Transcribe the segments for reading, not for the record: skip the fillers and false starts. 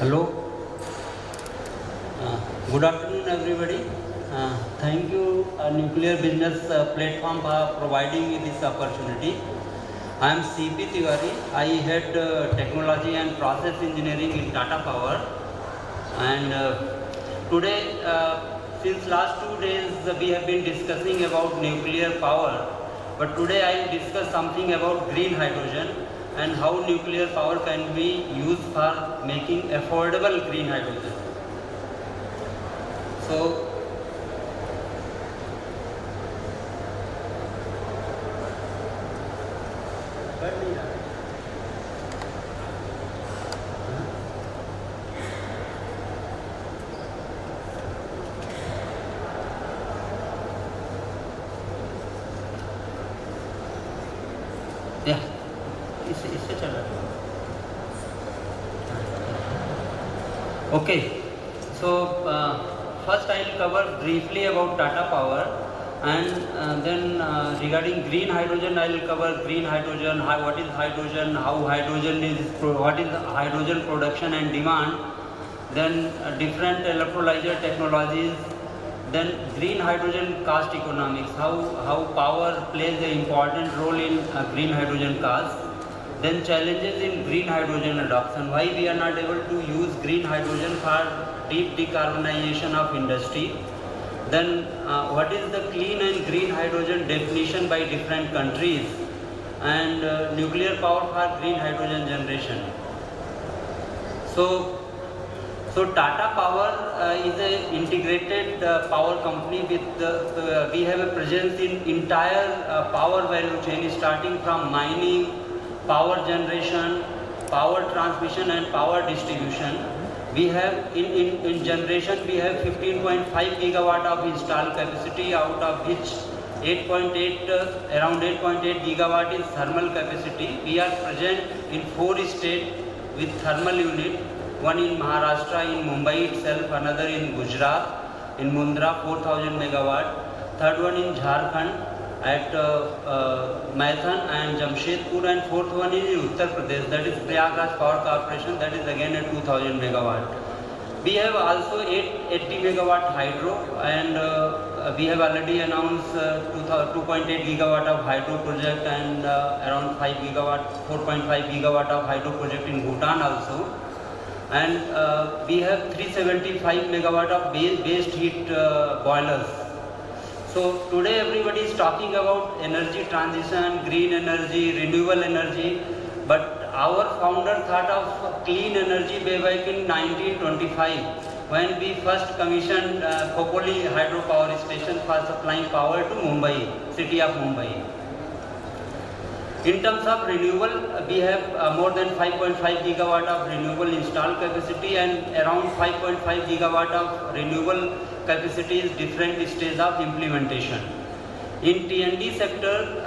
Hello. Good afternoon, everybody. Thank you, Nuclear Business Platform, for providing me this opportunity. I am C.P. Tiwari. I head Technology and Process Engineering in Tata Power. And today, since last 2 days, we have been discussing about nuclear power. But today I will discuss something about green hydrogen and how nuclear power can be used for making affordable green hydrogen. So, yeah, इससे चल रहा है. Okay, so first I will cover briefly about Tata Power, and then regarding green hydrogen I will cover green hydrogen, what is hydrogen, how hydrogen is, what is hydrogen production and demand, then different electrolyzer technologies, then green hydrogen cost economics, how power plays an important role in green hydrogen cost, then challenges in green hydrogen adoption, why we are not able to use green hydrogen for deep decarbonization of industry, then what is the clean and green hydrogen definition by different countries, and nuclear power for green hydrogen generation. So Tata Power is an integrated power company with we have a presence in entire power value chain, starting from mining, power generation, power transmission and power distribution. We have in generation we have 15.5 gigawatt of installed capacity, out of which around 8.8 gigawatt is thermal capacity. We are present in 4 states with thermal unit. One in Maharashtra, in Mumbai itself, another in Gujarat, in Mundra, 4000 megawatt, third one in Jharkhand at Maithan and Jamshedpur, and fourth one is in Uttar Pradesh, that is Prayagraj Power Corporation, that is again at 2000 megawatt. We have also 880 megawatt hydro, and we have already announced 2.8 gigawatt of hydro project and around 5 gigawatt, 4.5 gigawatt of hydro project in Bhutan also. And we have 375 megawatt of waste heat boilers. So today everybody is talking about energy transition, green energy, renewable energy, but our founder thought of clean energy way back in 1925 when we first commissioned Khopoli hydropower station for supplying power to Mumbai, city of Mumbai. In terms of renewable, we have more than 5.5 gigawatt of renewable installed capacity and around 5.5 gigawatt of renewable capacity is different stage of implementation. In T&D sector,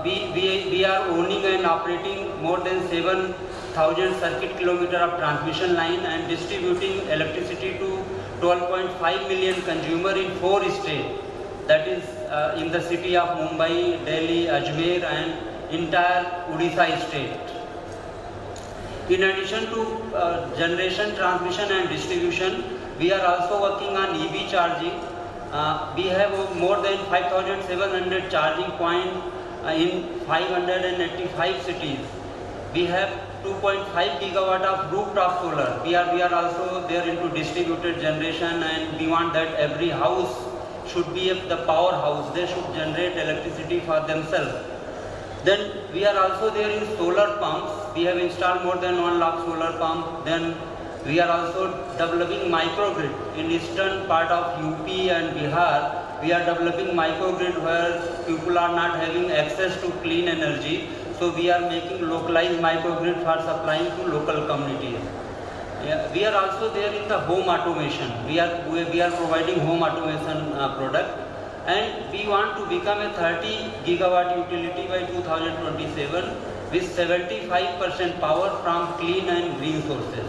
we are owning and operating more than 7,000 circuit kilometer of transmission line and distributing electricity to 12.5 million consumer in 4 states, that is in the city of Mumbai, Delhi, Ajmer and entire Odisha state. In addition to generation, transmission and distribution, we are also working on EV charging. We have more than 5,700 charging points in 585 cities. We have 2.5 gigawatt of rooftop solar. We are also there into distributed generation, and we want that every house should be the powerhouse. They should generate electricity for themselves. Then we are also there in solar pumps. We have installed more than 1 lakh solar pump. Then we are also developing microgrid in eastern part of UP and Bihar. We are developing microgrid where people are not having access to clean energy. So we are making localized microgrid for supplying to local communities. Yeah, we are also there in the home automation. We are providing home automation product. And we want to become a 30 gigawatt utility by 2027 with 75% power from clean and green sources.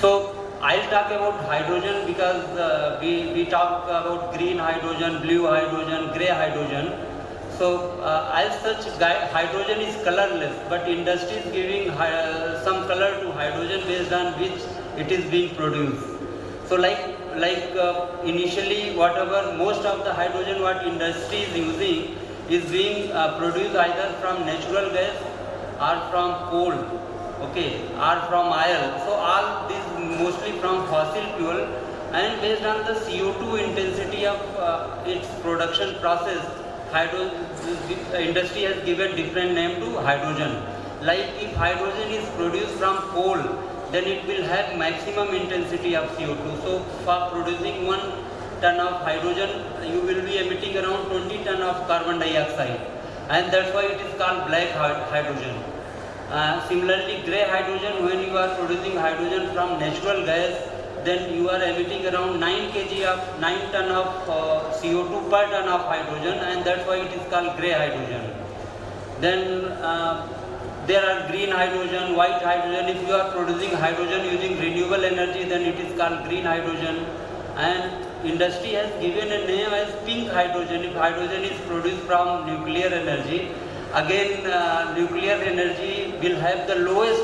So I'll talk about hydrogen because we talk about green hydrogen, blue hydrogen, grey hydrogen. So as such, hydrogen is colorless, but industry is giving some color to hydrogen based on which it is being produced. So initially, whatever most of the hydrogen what industry is using is being produced either from natural gas or from coal, okay, or from oil. So all these mostly from fossil fuel, and based on the CO2 intensity of its production process, industry has given different name to hydrogen. Like if hydrogen is produced from coal, then it will have maximum intensity of CO2. So for producing 1 ton of hydrogen, you will be emitting around 20 ton of carbon dioxide, and that's why it is called black hydrogen. Similarly, grey hydrogen, when you are producing hydrogen from natural gas, then you are emitting around 9 ton of CO2 per ton of hydrogen, and that's why it is called grey hydrogen. Then there are green hydrogen, white hydrogen. If you are producing hydrogen using renewable energy, then it is called green hydrogen. And industry has given a name as pink hydrogen if hydrogen is produced from nuclear energy. Again, nuclear energy will have the lowest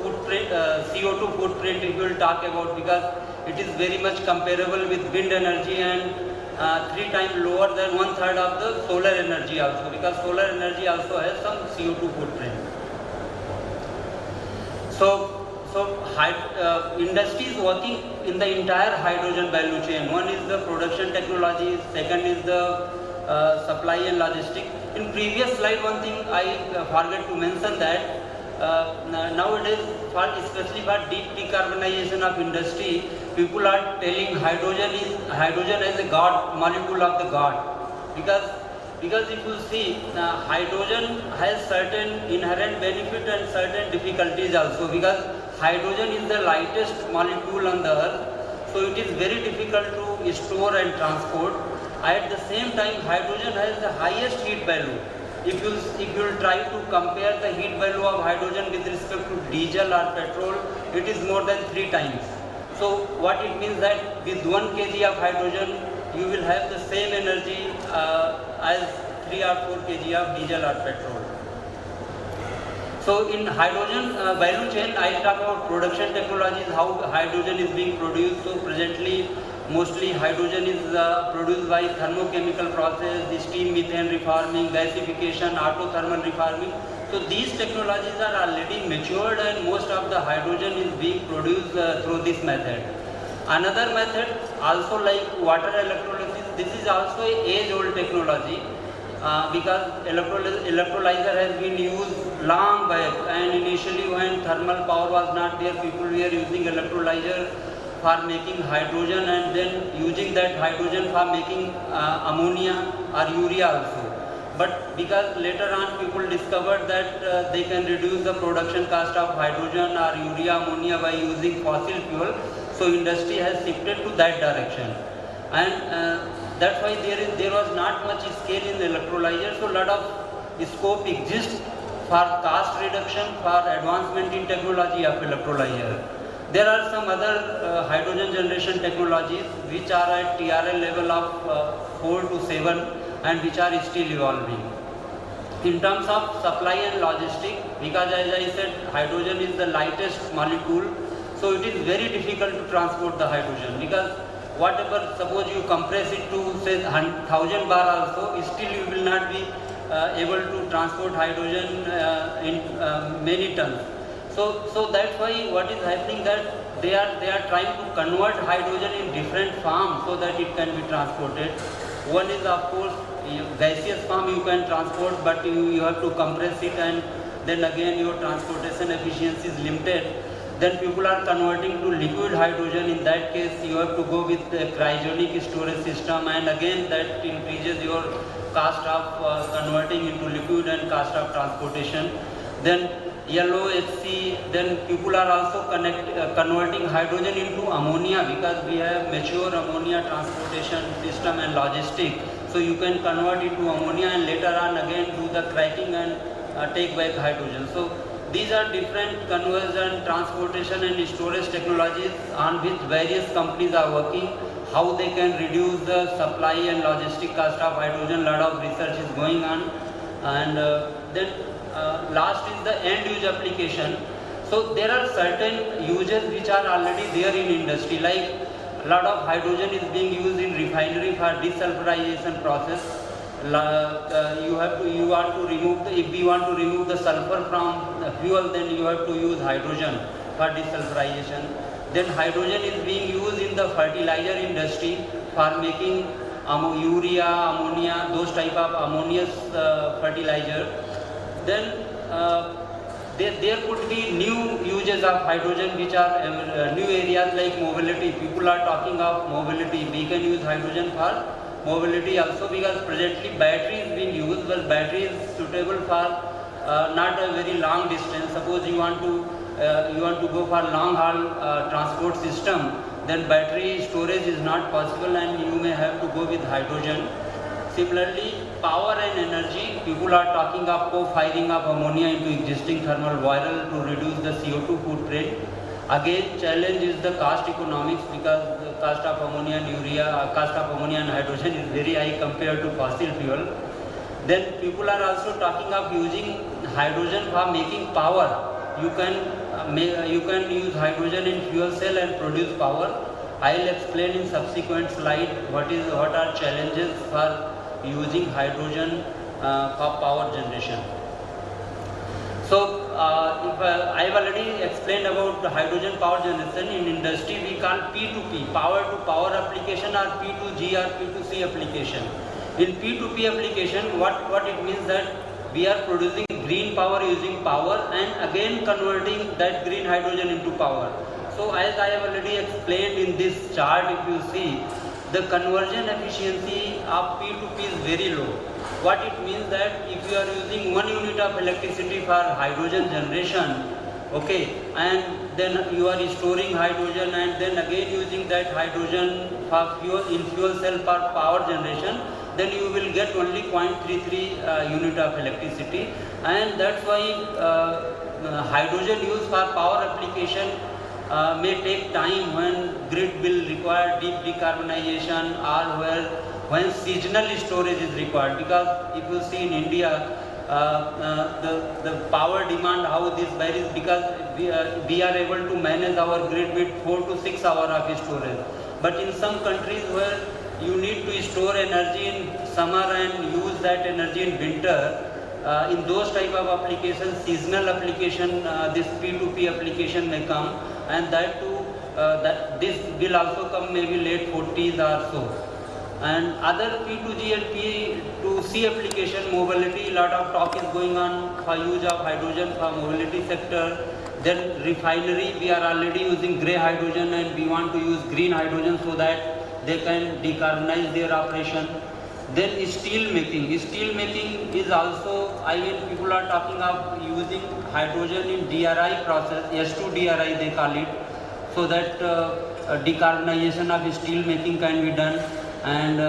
footprint, CO2 footprint if you will talk about, because it is very much comparable with wind energy and 3 times lower than 1/3 of the solar energy also, because solar energy also has some CO2 footprint. So industry is working in the entire hydrogen value chain. One is the production technology, second is the supply and logistics. In previous slide, one thing I forgot to mention that nowadays, especially for deep decarbonization of industry, people are telling hydrogen as a god, molecule of the god, because if you see, hydrogen has certain inherent benefit and certain difficulties also, because hydrogen is the lightest molecule on the earth, so it is very difficult to store and transport. At the same time, hydrogen has the highest heat value. If you will try to compare the heat value of hydrogen with respect to diesel or petrol, it is more than 3 times. So what it means that with 1 kg of hydrogen, you will have the same energy as 3 or 4 kg of diesel or petrol. So in hydrogen value chain, I talk about production technologies, how hydrogen is being produced. So presently, mostly hydrogen is produced by thermochemical process, the steam methane reforming, gasification, autothermal reforming. So these technologies are already matured, and most of the hydrogen is being produced through this method. Another method, also like water electrolysis, this is also an age-old technology, because electrolyzer has been used long back, and initially when thermal power was not there, people were using electrolyzer for making hydrogen, and then using that hydrogen for making ammonia or urea also. But because later on people discovered that they can reduce the production cost of hydrogen or urea, ammonia by using fossil fuel, so industry has shifted to that direction. And that's why there was not much scale in the electrolyzer, so a lot of scope exists for cost reduction, for advancement in technology of electrolyzer. There are some other hydrogen generation technologies which are at TRL level of 4 to 7 and which are still evolving. In terms of supply and logistics, because as I said, hydrogen is the lightest molecule, so it is very difficult to transport the hydrogen, because whatever, suppose you compress it to say 1000 bar also, still you will not be able to transport hydrogen in many tons. So that's why what is happening, that they are trying to convert hydrogen in different forms so that it can be transported. One is of course gaseous form you can transport, but you have to compress it, and then again your transportation efficiency is limited. Then people are converting to liquid hydrogen. In that case, you have to go with the cryogenic storage system, and again that increases your cost of converting into liquid and cost of transportation. Then yellow HC, then people are also converting hydrogen into ammonia, because we have mature ammonia transportation system and logistics. So you can convert it to ammonia and later on again do the cracking and take back hydrogen. So these are different conversion, transportation and storage technologies on which various companies are working, how they can reduce the supply and logistic cost of hydrogen. Lot of research is going on. And then last is the end use application. So there are certain uses which are already there in industry, like a lot of hydrogen is being used in refinery for desulfurization process. You want to remove if we want to remove the sulfur from the fuel, then you have to use hydrogen for desulfurization. Then hydrogen is being used in the fertilizer industry for making urea, ammonia, those type of ammonious fertilizer. Then there could be new uses of hydrogen which are new areas like mobility. People are talking of mobility. We can use hydrogen for mobility also, because presently battery is being used, but battery is suitable for not a very long distance. Suppose you want to go for long haul transport system, then battery storage is not possible and you may have to go with hydrogen. Similarly, power and energy, people are talking of co-firing of ammonia into existing thermal boiler to reduce the CO2 footprint. Again, challenge is the cost economics, because the cost of ammonia and hydrogen is very high compared to fossil fuel. Then people are also talking of using hydrogen for making power. You can use hydrogen in fuel cell and produce power. I will explain in subsequent slide what are challenges for using hydrogen for power generation. So I have already explained about the hydrogen power generation. In industry we call P2P, power to power application, or P2G or P2C application. In P2P application, what it means that we are producing green power using power and again converting that green hydrogen into power. So as I have already explained in this chart, if you see, the conversion efficiency of P2P is very low. What it means that if you are using 1 unit of electricity for hydrogen generation, okay, and then you are storing hydrogen and then again using that hydrogen for fuel cell for power generation, then you will get only 0.33 unit of electricity. And that's why hydrogen use for power application may take time when grid will require deep decarbonization, or when seasonal storage is required. Because if you see in India, the power demand, how this varies, because we are able to manage our grid with 4 to 6 hours of storage. But in some countries where you need to store energy in summer and use that energy in winter, in those type of applications, seasonal application, this P2P application may come, and that too, this will also come maybe late 40s or so. And other P2G and P2C application, mobility, lot of talk is going on for use of hydrogen for mobility sector. Then refinery, we are already using grey hydrogen and we want to use green hydrogen so that they can decarbonize their operation. Then steel making is also, people are talking of using hydrogen in DRI process, S2 DRI they call it, so that decarbonization of steel making can be done. And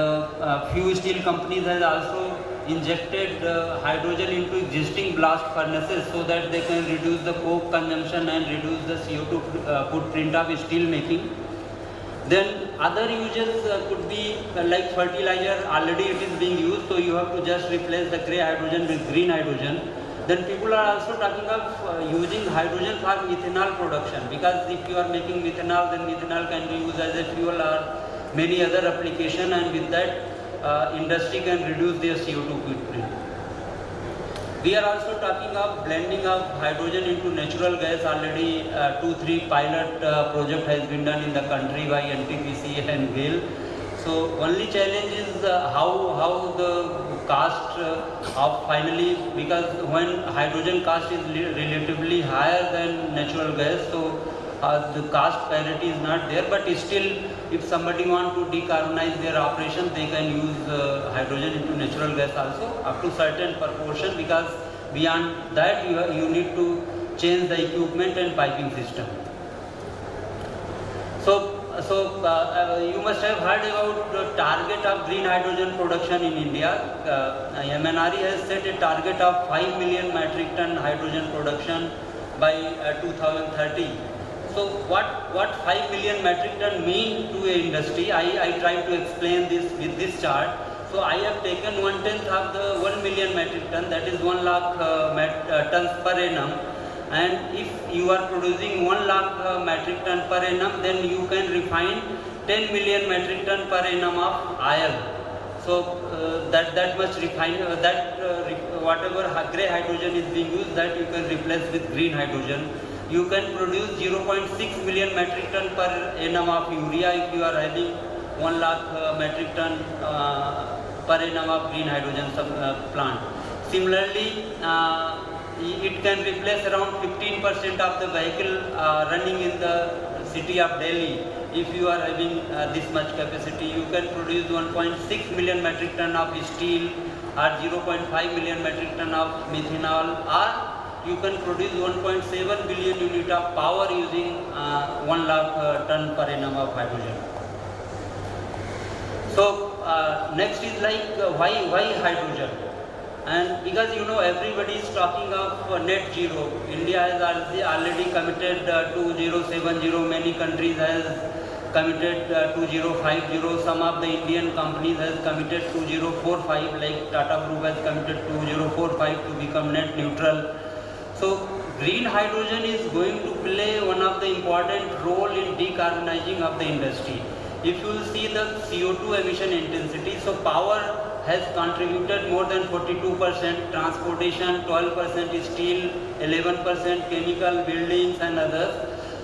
few steel companies have also injected hydrogen into existing blast furnaces so that they can reduce the coke consumption and reduce the CO2 footprint of steel making. Then other uses could be like fertilizer, already it is being used, so you have to just replace the grey hydrogen with green hydrogen. Then people are also talking of using hydrogen for methanol production, because if you are making methanol, then methanol can be used as a fuel or many other application, and with that industry can reduce their CO2 footprint. We are also talking of blending of hydrogen into natural gas. Already 2-3 pilot project has been done in the country by NTPC and 𝑣𝑖𝑙. So only challenge is how the cost of finally, because when hydrogen cost is relatively higher than natural gas, so the cost parity is not there. But still, if somebody want to decarbonize their operation, they can use hydrogen into natural gas also up to certain proportion, because beyond that you need to change the equipment and piping system. So you must have heard about the target of green hydrogen production in India. MNRE has set a target of 5 million metric ton hydrogen production by 2030. So what 5 million metric ton mean to a industry? I try to explain this with this chart. So I have taken 1/10 of the 1 million metric ton, that is 1 lakh tons per annum. And if you are producing 1 lakh metric ton per annum, then you can refine 10 million metric ton per annum of oil. So that much refine whatever grey hydrogen is being used, that you can replace with green hydrogen. You can produce 0.6 million metric ton per annum of urea if you are having 1 lakh metric ton per annum of green hydrogen plant. Similarly, it can replace around 15% of the vehicle running in the city of Delhi. If you are having this much capacity, you can produce 1.6 million metric ton of steel or 0.5 million metric ton of methanol, or you can produce 1.7 billion unit of power using 1 lakh ton per annum of hydrogen. So next is like why hydrogen? And because everybody is talking of net zero. India has already committed 2070. Many countries has committed 2050. Some of the Indian companies has committed 2045. Like Tata Group has committed 2045 to become net neutral. So green hydrogen is going to play one of the important role in decarbonizing of the industry. If you will see the CO2 emission intensity, so power has contributed more than 42%, transportation 12%, steel 11%, chemical, buildings and others.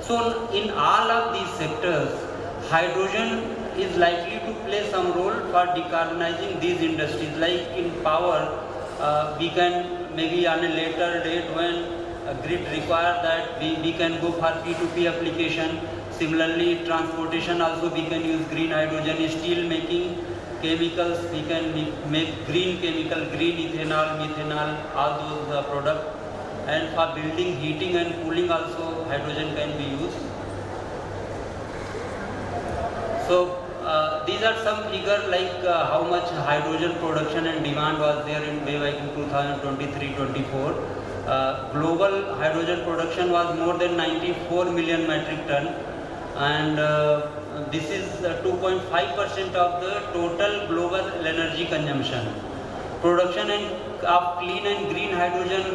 So in all of these sectors, hydrogen is likely to play some role for decarbonizing these industries. Like in power, we can maybe on a later date when a grid requires that we can go for P2P application. Similarly, transportation also we can use green hydrogen. Steel making, chemicals, we can make green chemical, green ethanol, methanol, all those products. And for building, heating and cooling also hydrogen can be used. So these are some figures like how much hydrogen production and demand was there in in 2023-24. Global hydrogen production was more than 94 million metric ton, and this is 2.5% of the total global energy consumption. Production of clean and green hydrogen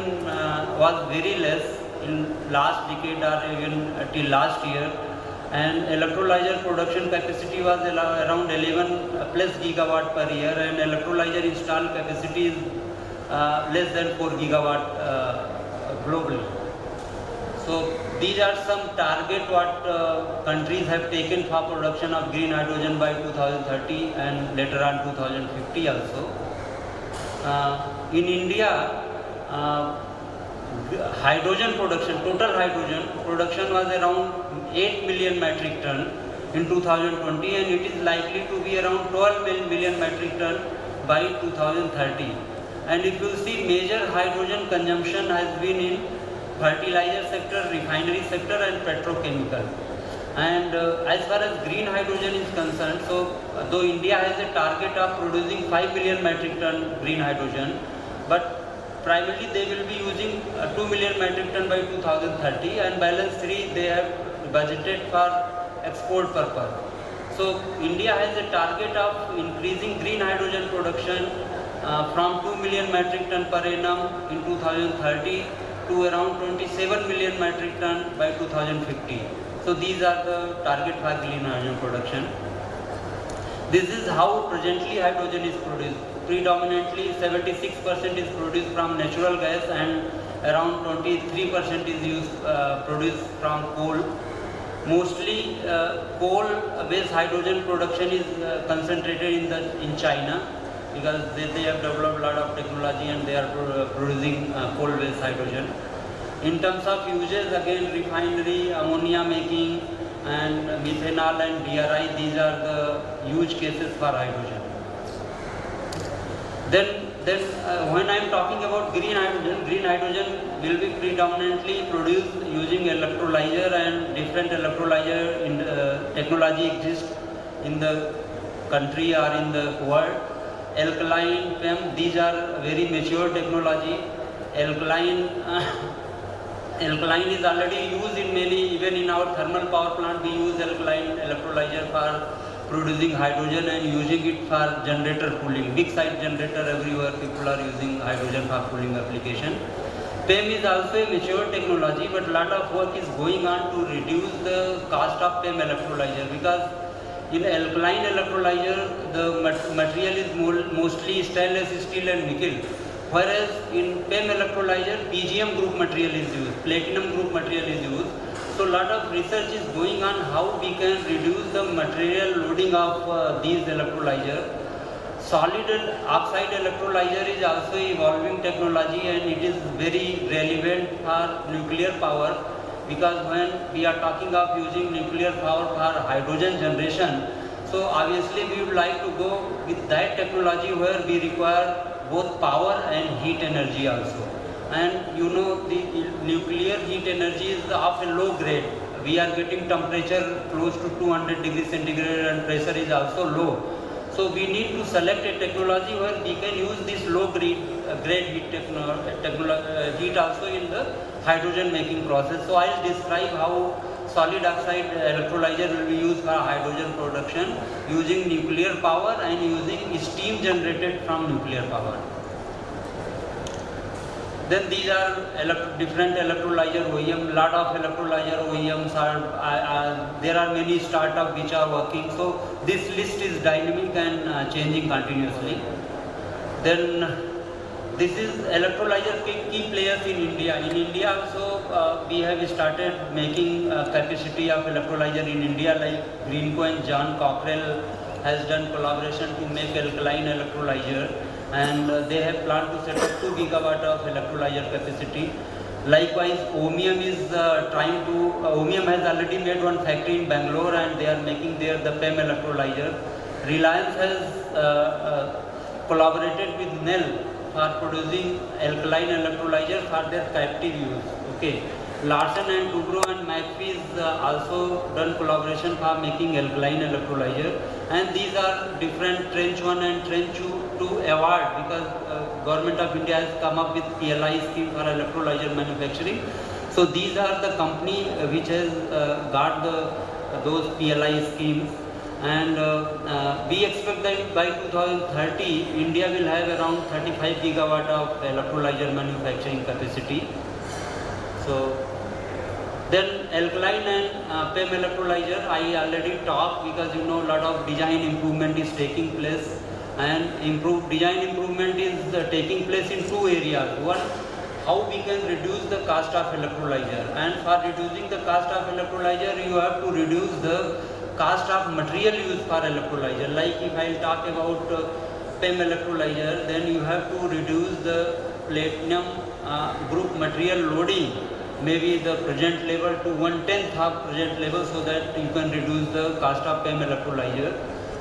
was very less in last decade or even till last year, and electrolyzer production capacity was around 11 plus gigawatt per year, and electrolyzer installed capacity is less than 4 gigawatt globally. So these are some target what countries have taken for production of green hydrogen by 2030 and later on 2050 also. In India, hydrogen production, total hydrogen production was around 8 million metric ton in 2020, and it is likely to be around 12 million metric ton by 2030. And if you see, major hydrogen consumption has been in fertilizer sector, refinery sector and petrochemical. And as far as green hydrogen is concerned, so though India has a target of producing 5 million metric ton green hydrogen, but primarily they will be using 2 million metric ton by 2030, and balance 3 they have budgeted for export purpose. So India has a target of increasing green hydrogen production from 2 million metric ton per annum in 2030 to around 27 million metric ton by 2050. So these are the target for green hydrogen production. This is how presently hydrogen is produced. Predominantly 76% is produced from natural gas, and around 23% is produced from coal. Mostly coal-based hydrogen production is concentrated in China, because they have developed a lot of technology and they are producing coal-based hydrogen. In terms of uses, again refinery, ammonia making and methanol and DRI, these are the use cases for hydrogen. Then when I am talking about green hydrogen will be predominantly produced using electrolyzer, and different electrolyzer technology exists in the country or in the world. Alkaline PEM, these are very mature technology. Alkaline Alkaline is already used in many, even in our thermal power plant we use alkaline electrolyzer for producing hydrogen and using it for generator cooling. Big site generator everywhere people are using hydrogen for cooling application. PEM is also a mature technology, but lot of work is going on to reduce the cost of PEM electrolyzer, because in alkaline electrolyzer the material is mostly stainless steel and nickel, whereas in PEM electrolyzer PGM group material is used, platinum group material is used. So lot of research is going on how we can reduce the material loading of these electrolyzer. Solid oxide electrolyzer is also evolving technology, and it is very relevant for nuclear power, because when we are talking of using nuclear power for hydrogen generation, so obviously we would like to go with that technology where we require both power and heat energy also. And you know, the nuclear heat energy is of a low grade. We are getting temperature close to 200 degrees centigrade and pressure is also low. So we need to select a technology where we can use this low grade heat also in the hydrogen making process. So I will describe how solid oxide electrolyzer will be used for hydrogen production using nuclear power and using steam generated from nuclear power. Then these are different electrolyzer OEM. Lot of electrolyzer OEMs are there are many startups which are working. So this list is dynamic and changing continuously. Then this is electrolyzer key players in India. In India also we have started making capacity of electrolyzer in India, like 𝑔reenco and John Cockrell has done collaboration to make alkaline electrolyzer, and they have planned to set up 2 gigawatt of electrolyzer capacity. Likewise, 𝑘𝑰𝑚 is 𝑘𝑰𝑚 has already made one factory in Bangalore, and they are making there the PEM electrolyzer. Reliance has collaborated with NEL for producing alkaline electrolyzer for their captive use. Okay. Larsen and Toubro and McPhee is also done collaboration for making alkaline electrolyzer, and these are different Trench 1 and Trench 2 award, because Government of India has come up with PLI scheme for electrolyzer manufacturing. So these are the company which has got those PLI schemes, and we expect that by 2030 India will have around 35 gigawatt of electrolyzer manufacturing capacity. So then alkaline and PEM electrolyzer I already talked, because you know lot of design improvement is taking place, and design improvement is taking place in 2 areas. One, how we can reduce the cost of electrolyzer, and for reducing the cost of electrolyzer you have to reduce the cost of material used for electrolyzer. Like if I will talk about PEM electrolyzer, then you have to reduce the platinum group material loading, maybe the present level to 1/10 of present level, so that you can reduce the cost of PEM electrolyzer.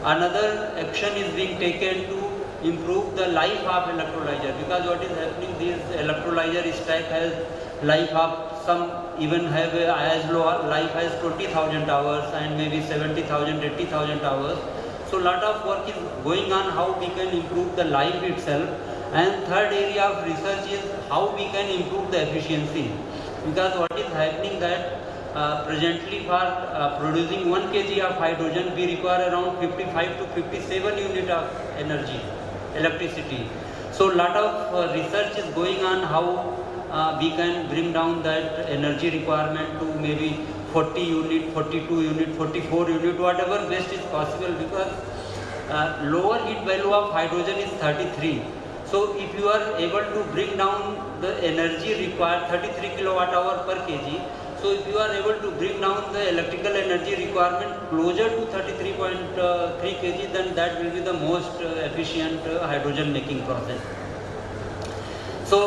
Another action is being taken to improve the life of electrolyzer, because what is happening, this electrolyzer stack has life of some even have as low life as 20,000 hours and maybe 70,000, 80,000 hours. So lot of work is going on how we can improve the life itself. And third area of research is how we can improve the efficiency, because what is happening that presently for producing 1 kg of hydrogen we require around 55 to 57 unit of energy, electricity. So lot of research is going on how we can bring down that energy requirement to maybe 40 unit, 42 unit, 44 unit, whatever best is possible, because lower heat value of hydrogen is 33. So if you are able to bring down the energy required 33 kilowatt hour per kg, so if you are able to bring down the electrical energy requirement closer to 33.3 kg, then that will be the most efficient hydrogen making process. So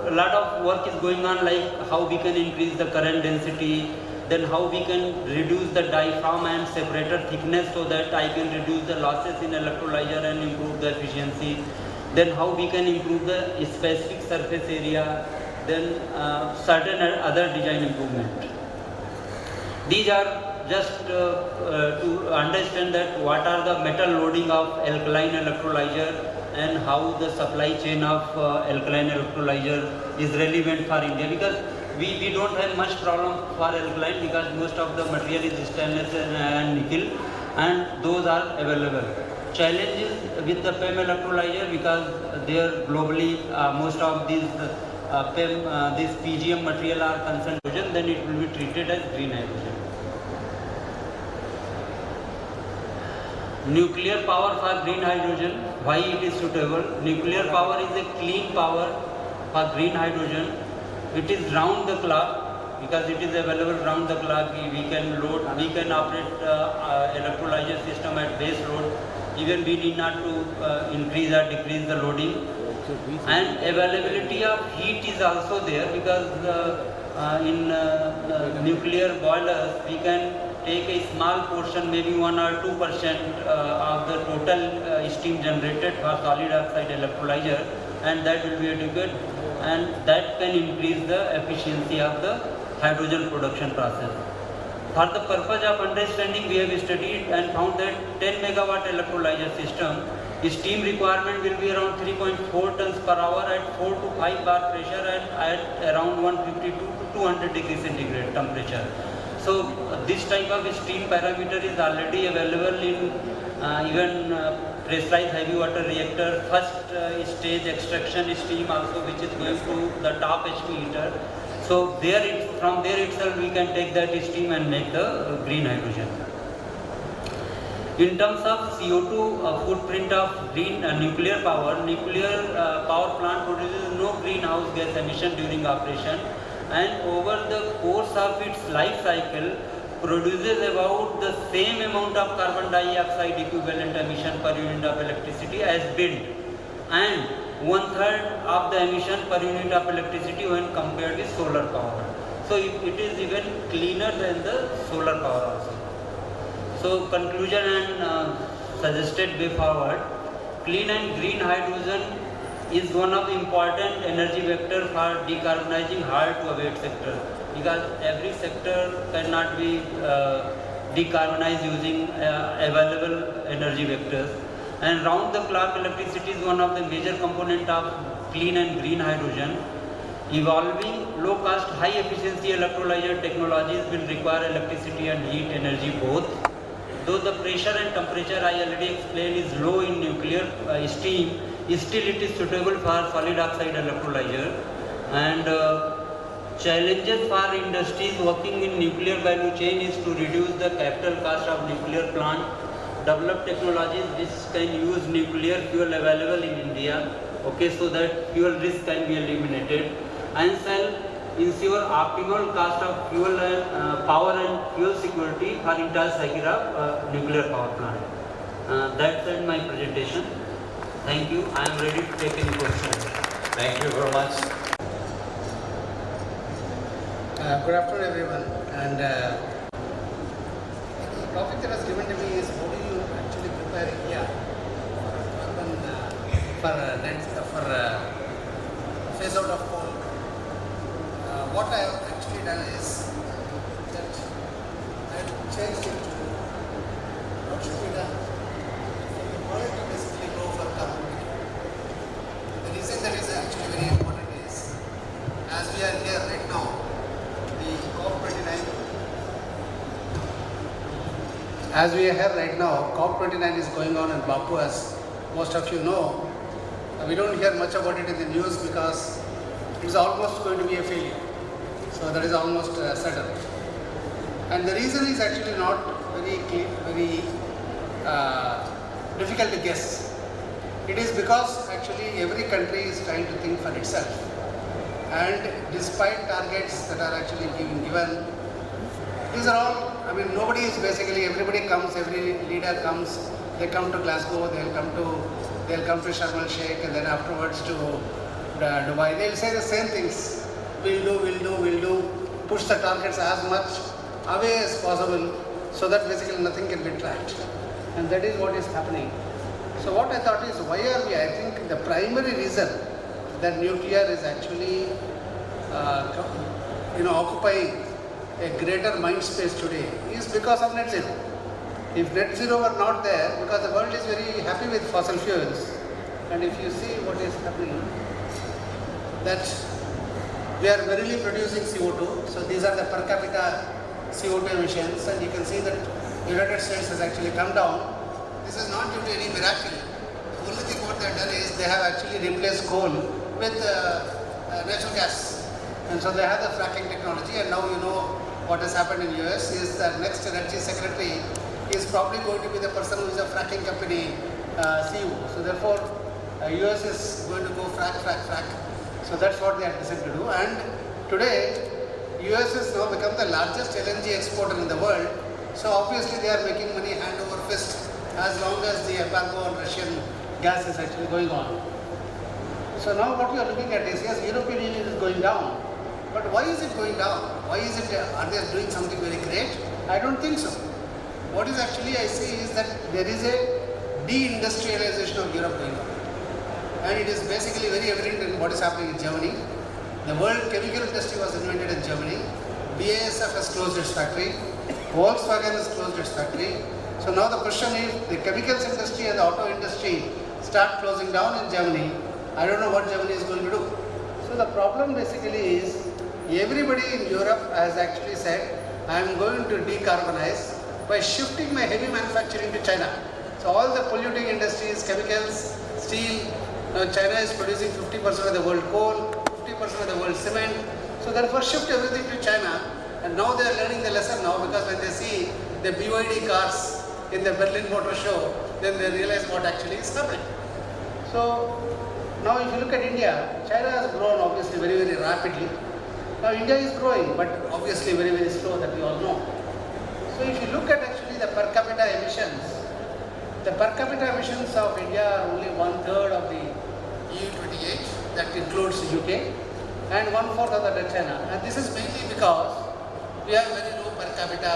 a lot of work is going on, like how we can increase the current density, then how we can reduce the diaphragm and separator thickness so that I can reduce the losses in electrolyzer and improve the efficiency. Then how we can improve the specific surface area, then certain other design improvement. These are just to understand that what are the metal loading of alkaline electrolyzer and how the supply chain of alkaline electrolyzer is relevant for India, because we don't have much problem for alkaline because most of the material is stainless and nickel, and those are available. Challenges with the PEM electrolyzer because there globally most of these this PGM material are concerned hydrogen, then it will be treated as green hydrogen. Nuclear power for green hydrogen, why it is suitable? Nuclear power is a clean power for green hydrogen. It is round the clock because it is available round the clock. We can load, we can operate electrolyzer system at base load. Even we need not to increase or decrease the loading. And availability of heat is also there because in nuclear boilers we can take a small portion, maybe 1 or 2% of the total steam generated for solid oxide electrolyzer, and that will be adequate, and that can increase the efficiency of the hydrogen production process. For the purpose of understanding, we have studied and found that 10 megawatt electrolyzer system, steam requirement will be around 3.4 tons per hour at 4 to 5 bar pressure and at around 152 to 200 degrees centigrade temperature. So this type of steam parameter is already available in even pressurized heavy water reactor, first stage extraction steam also, which is going to the top HP heater. So from there itself we can take that steam and make the green hydrogen. In terms of CO2 footprint of green nuclear power plant produces no greenhouse gas emission during operation, and over the course of its life cycle produces about the same amount of carbon dioxide equivalent emission per unit of electricity as wind, and 1/3 of the emission per unit of electricity when compared with solar power. So it is even cleaner than the solar power also. So conclusion and suggested way forward, clean and green hydrogen is one of the important energy vector for decarbonizing hard to abate sector, because every sector cannot be decarbonized using available energy vectors, and round the clock electricity is one of the major component of clean and green hydrogen. Evolving low cost high efficiency electrolyzer technologies will require electricity and heat energy both. Though the pressure and temperature I already explained is low in nuclear steam, still it is suitable for solid oxide electrolyzer. And challenges for industries working in nuclear value chain is to reduce the capital cost of nuclear plant, develop technologies which can use nuclear fuel available in India, okay, so that fuel risk can be eliminated, and ensure optimal cost of fuel and power and fuel security for entire cycle of nuclear power plant. That's it, my presentation. Thank you. I am ready to take any questions. Thank you very much. Good afternoon, everyone. And the topic that was given to me is how do you actually prepare India for phase out of coal. What I have actually done is that I have changed it to what should be done. The project to basically go for carbon peaking. The reason that is actually very important is, as we are here right now, the COP29. As we are here right now, COP29 is going on in Baku, as most of you know. We don't hear much about it in the news because it is almost going to be a failure. So that is almost certain. And the reason is actually not very clear, very difficult to guess. It is because actually every country is trying to think for itself. And despite targets that are actually given, these are all, I mean, nobody is basically, everybody comes, every leader comes, they come to Glasgow, they'll come to Sharm el-Sheikh, and then afterwards to Dubai. They'll say the same things. We'll do, push the targets as much away as possible so that basically nothing can be tracked. And that is what is happening. So what I thought is, why are we, I think the primary reason that nuclear is actually occupying a greater mind space today is because of net zero. If net zero were not there, because the world is very happy with fossil fuels, and if you see what is happening, that we are verily producing CO2. So these are the per capita CO2 emissions, and you can see that the United States has actually come down. This is not due to any miracle. The only thing what they have done is they have actually replaced coal with natural gas. And so they have the fracking technology, and now you know what has happened in US is the next energy secretary is probably going to be the person who is a fracking company CEO. So therefore, US is going to go frack. So that's what they have decided to do. And today, US has now become the largest LNG exporter in the world. So obviously they are making money hand over fist as long as the embargo on Russian gas is actually going on. So now what we are looking at is, yes, European Union is going down. But why is it going down? Why is it, are they doing something very great? I don't think so. What is actually I see is that there is a deindustrialization of Europe going on. And it is basically very evident in what is happening in Germany. The world chemical industry was invented in Germany. BASF has closed its factory. Volkswagen has closed its factory. So now the question is, the chemicals industry and the auto industry start closing down in Germany. I don't know what Germany is going to do. So the problem basically is, everybody in Europe has actually said, I am going to decarbonize by shifting my heavy manufacturing to China. So all the polluting industries, chemicals, steel, now China is producing 50% of the world coal, 50% of the world cement. So therefore shift everything to China, and now they are learning the lesson now, because when they see the BYD cars in the Berlin Motor Show, then they realize what actually is happening. So now if you look at India, China has grown obviously very, very rapidly. Now India is growing, but obviously very, very slow, that we all know. So if you look at actually the per capita emissions, the per capita emissions of India are only 1/3 of the EU28, that includes UK, and 1/4 of the China. And this is mainly because we have very low per capita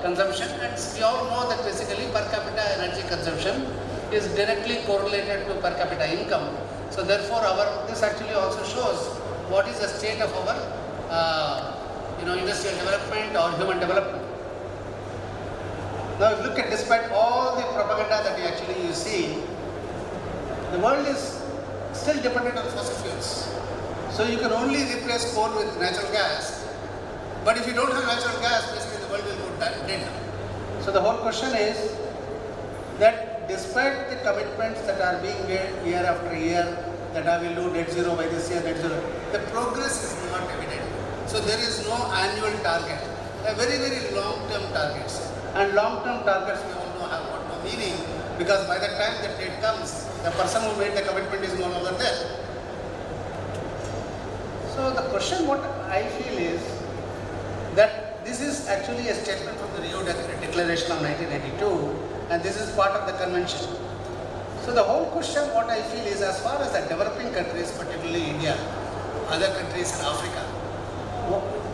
consumption, and we all know that basically per capita energy consumption is directly correlated to per capita income. So therefore this actually also shows what is the state of our industrial development or human development. Now if you look at, despite all the propaganda that you see, the world is still dependent on fossil fuels. So you can only replace coal with natural gas, but if you don't have natural gas, basically the world will go dead. So the whole question is that despite the commitments that are being made year after year, that I will do net zero by this year, net zero, the progress is not evident. So there is no annual target, very, very long-term targets. And long-term targets we all know have got no meaning, because by the time the date comes, the person who made the commitment is no longer there. So the question what I feel is that this is actually a statement from the Rio Declaration of 1992, and this is part of the convention. So the whole question what I feel is, as far as the developing countries, particularly India, other countries in Africa,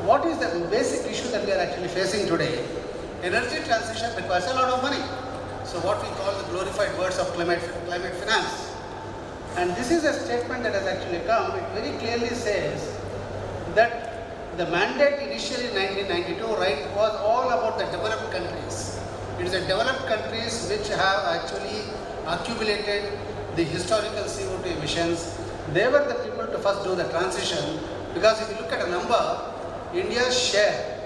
what is the basic issue that we are actually facing today? Energy transition requires a lot of money. So what we call the glorified words of climate finance. And this is a statement that has actually come. It very clearly says that the mandate initially in 1992, right, was all about the developed countries. It is the developed countries which have actually accumulated the historical CO2 emissions. They were the people to first do the transition, because if you look at a number, India's share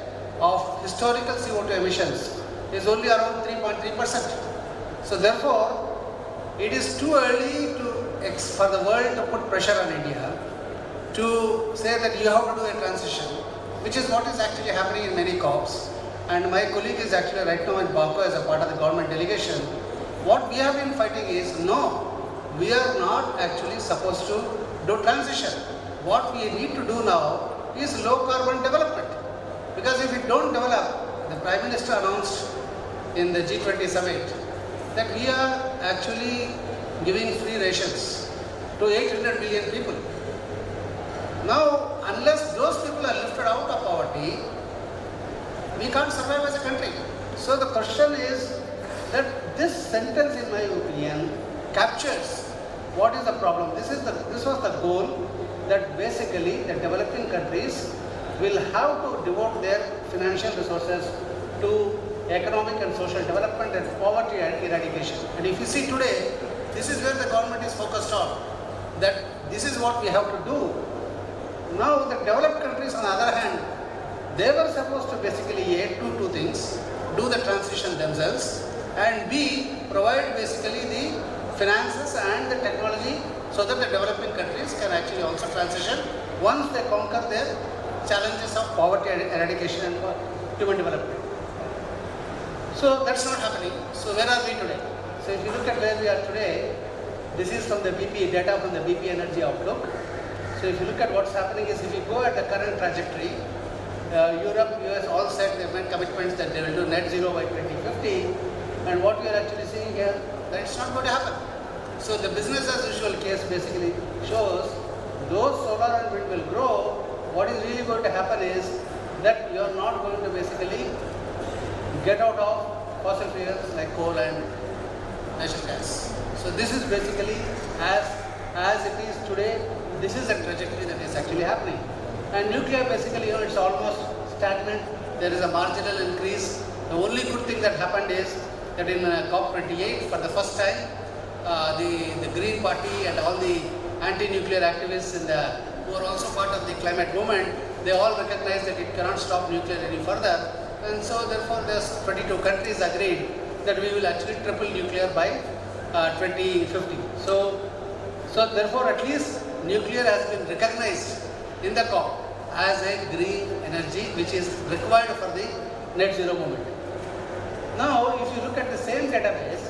of historical CO2 emissions is only around 3.3%. So therefore, it is too early for the world to put pressure on India to say that you have to do a transition, which is what is actually happening in many COPs. And my colleague is actually right now in Baku as a part of the government delegation. What we have been fighting is, no, we are not actually supposed to do transition. What we need to do now is low carbon development. Because if we don't develop, the Prime Minister announced in the G20 summit that we are actually giving free rations to 800 million people. Now, unless those people are lifted out of poverty, we can't survive as a country. So the question is that this sentence, in my opinion, captures what is the problem. This was the goal, that basically the developing countries will have to devote their financial resources to economic and social development and poverty eradication. And if you see today, this is where the government is focused on, that this is what we have to do. Now the developed countries on the other hand, they were supposed to basically A, do two things, do the transition themselves, and B, provide basically the finances and the technology so that the developing countries can actually also transition once they conquer their challenges of poverty eradication and human development. So that's not happening. So where are we today? So if you look at where we are today, this is from the BP data from the BP Energy Outlook. So if you look at what's happening is, if you go at the current trajectory, Europe, US all said they've made commitments that they will do net zero by 2050, and what we are actually seeing here, that it's not going to happen. So the business as usual case basically shows, though solar and wind will grow, what is really going to happen is that you are not going to basically get out of fossil fuels like coal and natural gas. So this is basically as it is today, this is the trajectory that is actually happening. And nuclear basically, it's almost stagnant. There is a marginal increase. The only good thing that happened is that in COP28, for the first time, the Green Party and all the anti-nuclear activists who are also part of the climate movement, they all recognize that it cannot stop nuclear any further. And so therefore, there's 22 countries agreed that we will actually triple nuclear by 2050. So therefore, at least nuclear has been recognized in the COP as a green energy which is required for the net zero movement. Now, if you look at the same database,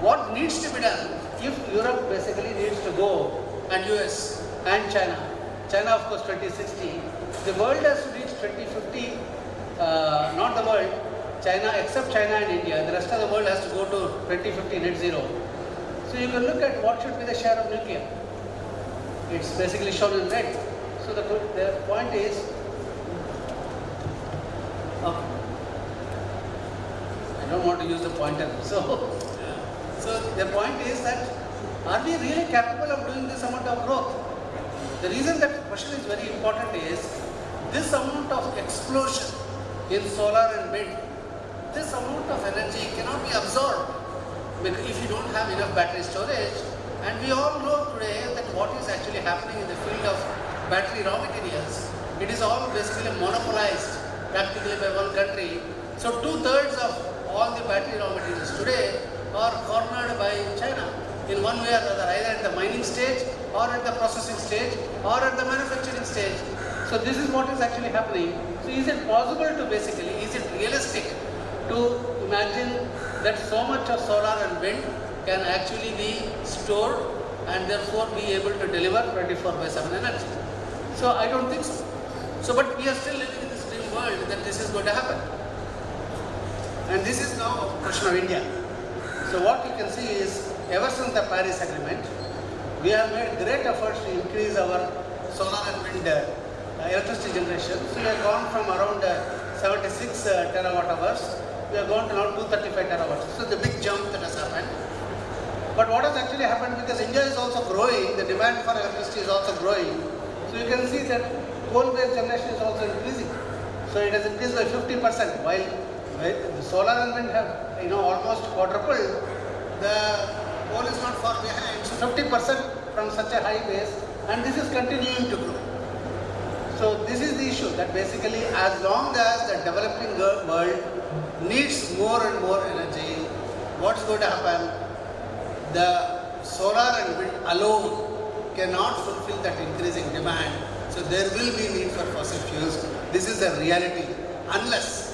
what needs to be done if Europe basically needs to go, and US and China of course 2060, the world has to reach 2050, not the world, China, except China and India, the rest of the world has to go to 2050 net zero. So you can look at what should be the share of nuclear. It's basically shown in red. So the point is, I don't want to use the pointer. So the point is that, are we really capable of doing this amount of growth? The reason that the question is very important is, this amount of explosion in solar and wind, this amount of energy cannot be absorbed if you don't have enough battery storage. And we all know today that what is actually happening in the field of battery raw materials, it is all basically monopolized practically by one country. So 2/3 of all the battery raw materials today are cornered by China in one way or the other, either at the mining stage or at the processing stage or at the manufacturing stage. So this is what is actually happening. So is it possible to basically, is it realistic to imagine that so much of solar and wind can actually be stored and therefore be able to deliver 24/7 energy? So I don't think so. But we are still living in this dream world that this is going to happen. And this is now a question of India. So what you can see is, ever since the Paris Agreement, we have made great efforts to increase our solar and wind electricity generation. So we have gone from around 76 terawatt hours, we have gone to now 235 terawatts. So the big jump that has happened. But what has actually happened, because India is also growing, the demand for electricity is also growing. So you can see that coal-based generation is also increasing. So it has increased by 50%, while the solar and wind have almost quadrupled. The coal is not far behind. So 50% from such a high base, and this is continuing to grow. So this is the issue, that basically as long as the developing world needs more and more energy, what's going to happen? The solar and wind alone cannot fulfill that increasing demand. So there will be need for fossil fuels. This is the reality, unless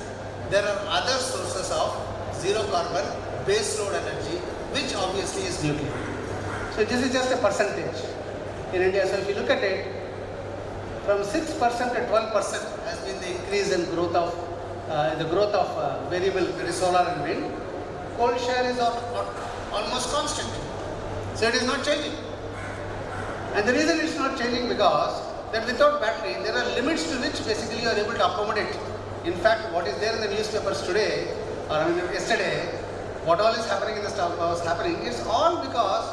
there are other sources of zero carbon base load energy, which obviously is nuclear. So this is just a percentage in India. So if you look at it, from 6% to 12% has been the increase in growth of variable, that is solar and wind. Coal share is almost constant. So it is not changing. And the reason it's not changing, because that without battery, there are limits to which basically you are able to accommodate. In fact, what is there in the newspapers today, or yesterday, what all is happening in the stock was happening, is all because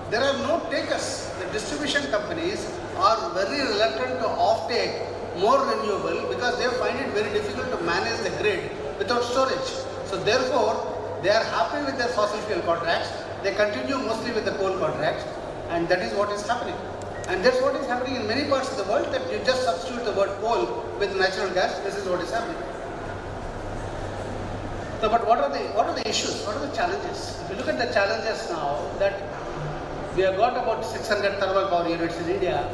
there are no takers. The distribution companies are very reluctant to offtake more renewable, because they find it very difficult to manage the grid without storage. So therefore, they are happy with their fossil fuel contracts. They continue mostly with the coal contracts, and that is what is happening. And that's what is happening in many parts of the world, that you just substitute the word coal with natural gas. This is what is happening. So, but what are the issues? What are the challenges? If you look at the challenges now, that we have got about 600 thermal power units in India.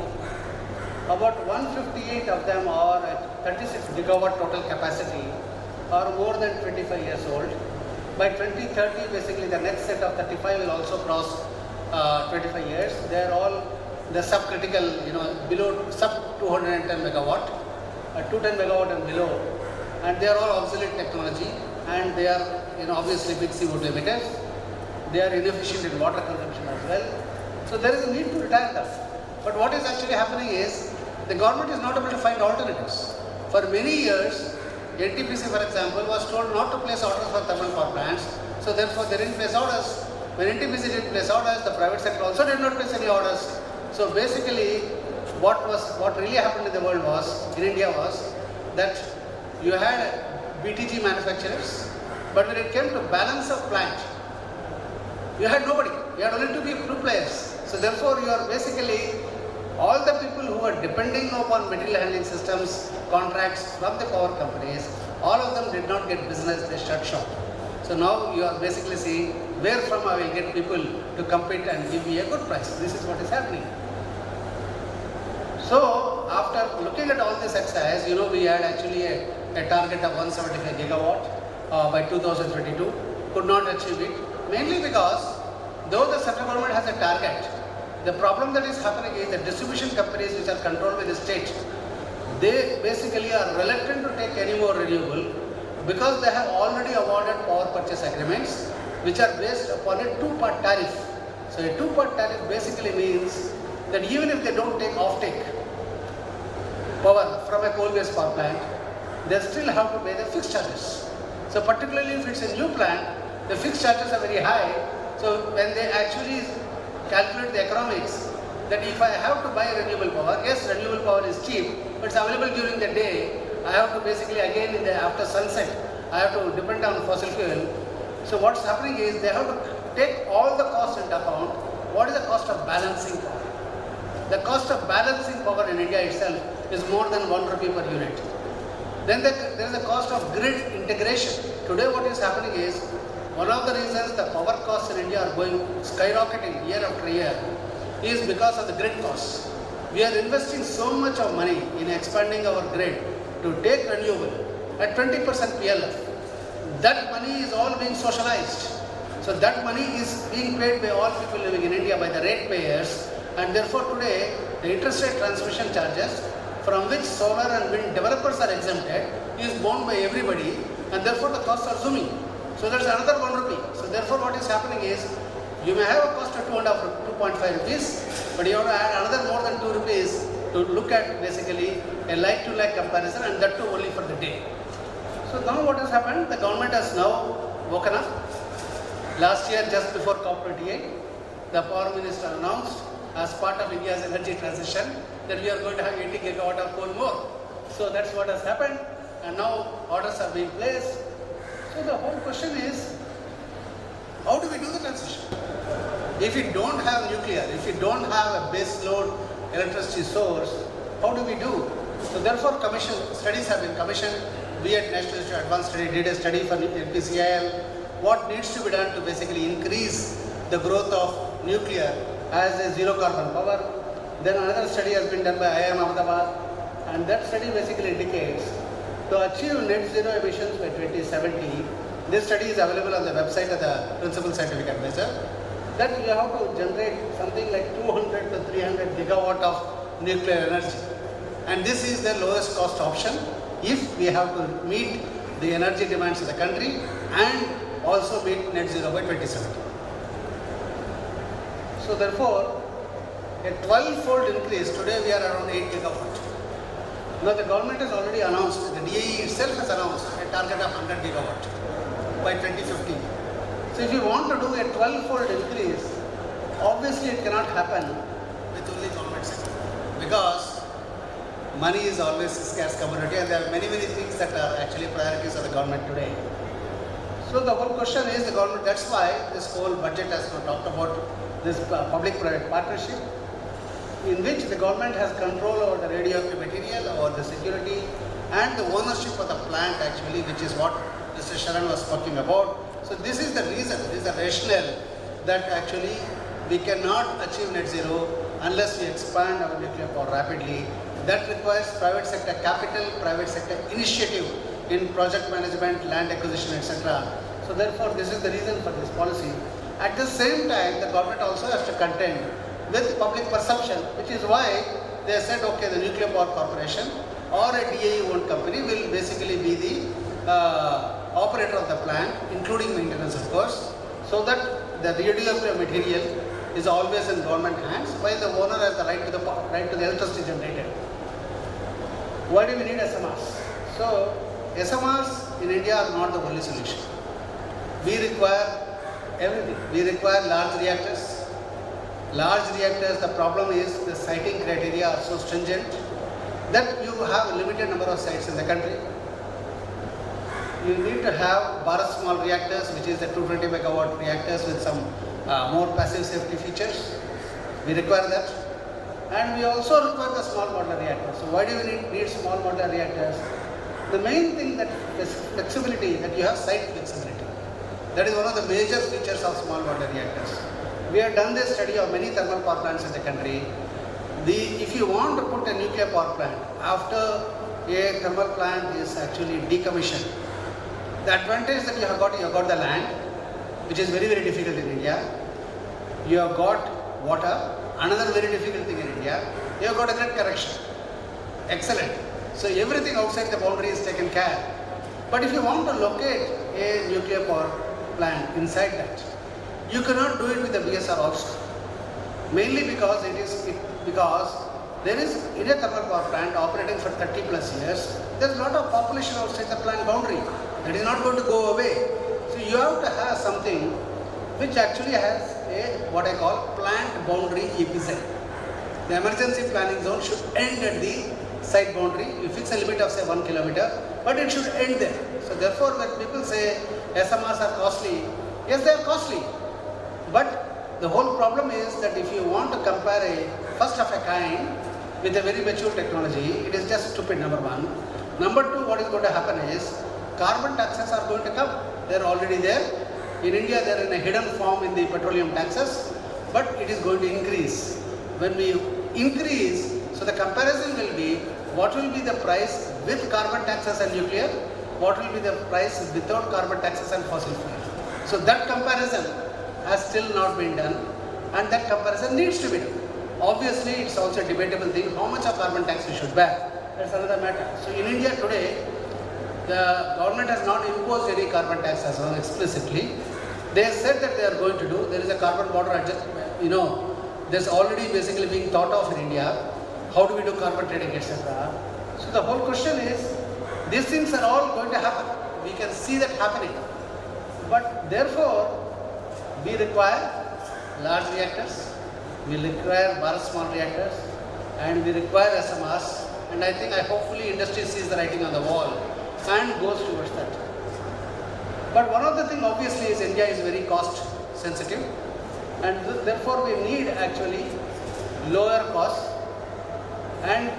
About 158 of them are at 36 gigawatt total capacity, are more than 25 years old. By 2030, basically the next set of 35 will also cross 25 years. They are all the subcritical, below sub 210 megawatt, 210 megawatt and below, and they are all obsolete technology, and they are obviously big CO2 emitters. They are inefficient in water consumption as well. So there is a need to retire them. But what is actually happening is the government is not able to find alternatives. For many years, NTPC, for example, was told not to place orders for thermal power plants. So therefore, they didn't place orders. When NTPC didn't place orders, the private sector also did not place any orders. So basically, what really happened in the world in India was that you had BTG manufacturers, but when it came to balance of plant, you had nobody. You had only two players. So therefore, you are basically all the people who are depending upon material handling systems contracts from the power companies, all of them did not get business. They shut shop. So now you are basically seeing where from I will get people to compete and give me a good price. This is what is happening. So after looking at all this exercise, we had actually a target of 175 gigawatt by 2022. Could not achieve it, mainly because though the central government has a target, the problem that is happening is the distribution companies which are controlled by the state, they basically are reluctant to take any more renewable because they have already awarded power purchase agreements which are based upon a two-part tariff. So a two-part tariff basically means that even if they don't take off-take power from a coal-based power plant, they still have to pay the fixed charges. So particularly if it's a new plant, the fixed charges are very high. So when they actually calculate the economics, that if I have to buy renewable power, yes, renewable power is cheap, but it's available during the day. I have to basically again after sunset, I have to depend on fossil fuel. So what's happening is they have to take all the costs into account. What is the cost of balancing power? The cost of balancing power in India itself is more than 1 rupee per unit. Then there is a cost of grid integration. Today what is happening is, one of the reasons the power costs in India are going skyrocketing year after year is because of the grid costs. We are investing so much of money in expanding our grid to take renewable at 20% PLF. That money is all being socialized. So that money is being paid by all people living in India, by the ratepayers, and therefore today the interstate transmission charges from which solar and wind developers are exempted is borne by everybody, and therefore the costs are zooming. So there's another 1 rupee. So therefore what is happening is, you may have a cost of 2.5 rupees, but you have to add another more than 2 rupees to look at basically a like-to-like comparison, and that too only for the day. So now what has happened? The government has now woken up. Last year, just before COP28, the Power Minister announced as part of India's energy transition that we are going to have 80 gigawatt of coal more. So that's what has happened, and now orders are being placed. So the whole question is, how do we do the transition? If we don't have nuclear, if we don't have a base load electricity source, how do we do? So therefore studies have been commissioned. We at National Institute of Advanced Study did a study for NPCIL, what needs to be done to basically increase the growth of nuclear as a zero carbon power. Then another study has been done by IIM Ahmedabad, and that study basically indicates to achieve net zero emissions by 2070. This study is available on the website of the Principal Scientific Advisor, that you have to generate something like 200 to 300 gigawatt of nuclear energy. And this is the lowest cost option if we have to meet the energy demands of the country and also meet net zero by 2070. So therefore, a 12-fold increase. Today we are around 8 gigawatt. Now the government has already announced, the DAE itself has announced a target of 100 gigawatt by 2050. So if you want to do a 12-fold increase, obviously it cannot happen with only government sector, because money is always a scarce commodity, and there are many things that are actually priorities of the government today. So the whole question is the government, that's why this whole budget has talked about this public-private partnership. in which the government has control over the radioactive material, over the security and the ownership of the plant actually, which is what Mr. Sharan was talking about. So this is the reason, this is the rationale that actually we cannot achieve net zero unless we expand our nuclear power rapidly. That requires private sector capital, private sector initiative in project management, land acquisition, etc. So therefore, this is the reason for this policy. At the same time, the government also has to contend with public perception, which is why they said, okay, the nuclear power corporation or a DAE-owned company will basically be the operator of the plant, including maintenance, of course, so that the radioactive material is always in government hands, while the owner has the right to the electricity generated. Why do we need SMRs? So, SMRs in India are not the only solution. We require everything. We require large reactors. Large reactors, the problem is the siting criteria are so stringent that you have a limited number of sites in the country. You need to have small reactors, which is the 220 megawatt reactors with some more passive safety features. We require that. And we also require the small modular reactors. So why do we need small modular reactors? The main thing that is flexibility, that you have site flexibility. That is one of the major features of small modular reactors. We have done this study of many thermal power plants in the country. If you want to put a nuclear power plant, after a thermal plant is actually decommissioned, the advantage that you have got the land, which is very, very difficult in India. You have got water, another very difficult thing in India. You have got a grid correction. Excellent. So everything outside the boundary is taken care. But if you want to locate a nuclear power plant inside that, you cannot do it with the BSR also. Mainly because there is in a thermal power plant operating for 30 plus years, there is a lot of population outside the plant boundary. That is not going to go away. So you have to have something which actually has a what I call plant boundary EPZ. The emergency planning zone should end at the site boundary. You fix a limit of say 1 kilometer, but it should end there. So therefore, when people say SMRs are costly, yes, they are costly. But the whole problem is that if you want to compare a first of a kind with a very mature technology, it is just stupid, number one. Number two, what is going to happen is carbon taxes are going to come. They are already there. In India, they are in a hidden form in the petroleum taxes, but it is going to increase. When we increase, so the comparison will be what will be the price with carbon taxes and nuclear, what will be the price without carbon taxes and fossil fuel. So that comparison has still not been done, and that comparison needs to be done. Obviously, it's also a debatable thing how much of carbon tax we should bear. That's another matter. So in India today, the government has not imposed any carbon tax as well explicitly. They have said that they are going to do. There is a carbon border adjustment, there's already basically being thought of in India. How do we do carbon trading, etc. So the whole question is, these things are all going to happen. We can see that happening. But therefore, we require large reactors, we require small reactors, and we require SMRs. And I think, hopefully industry sees the writing on the wall and goes towards that. But one of the things obviously is India is very cost sensitive, and therefore we need actually lower costs, and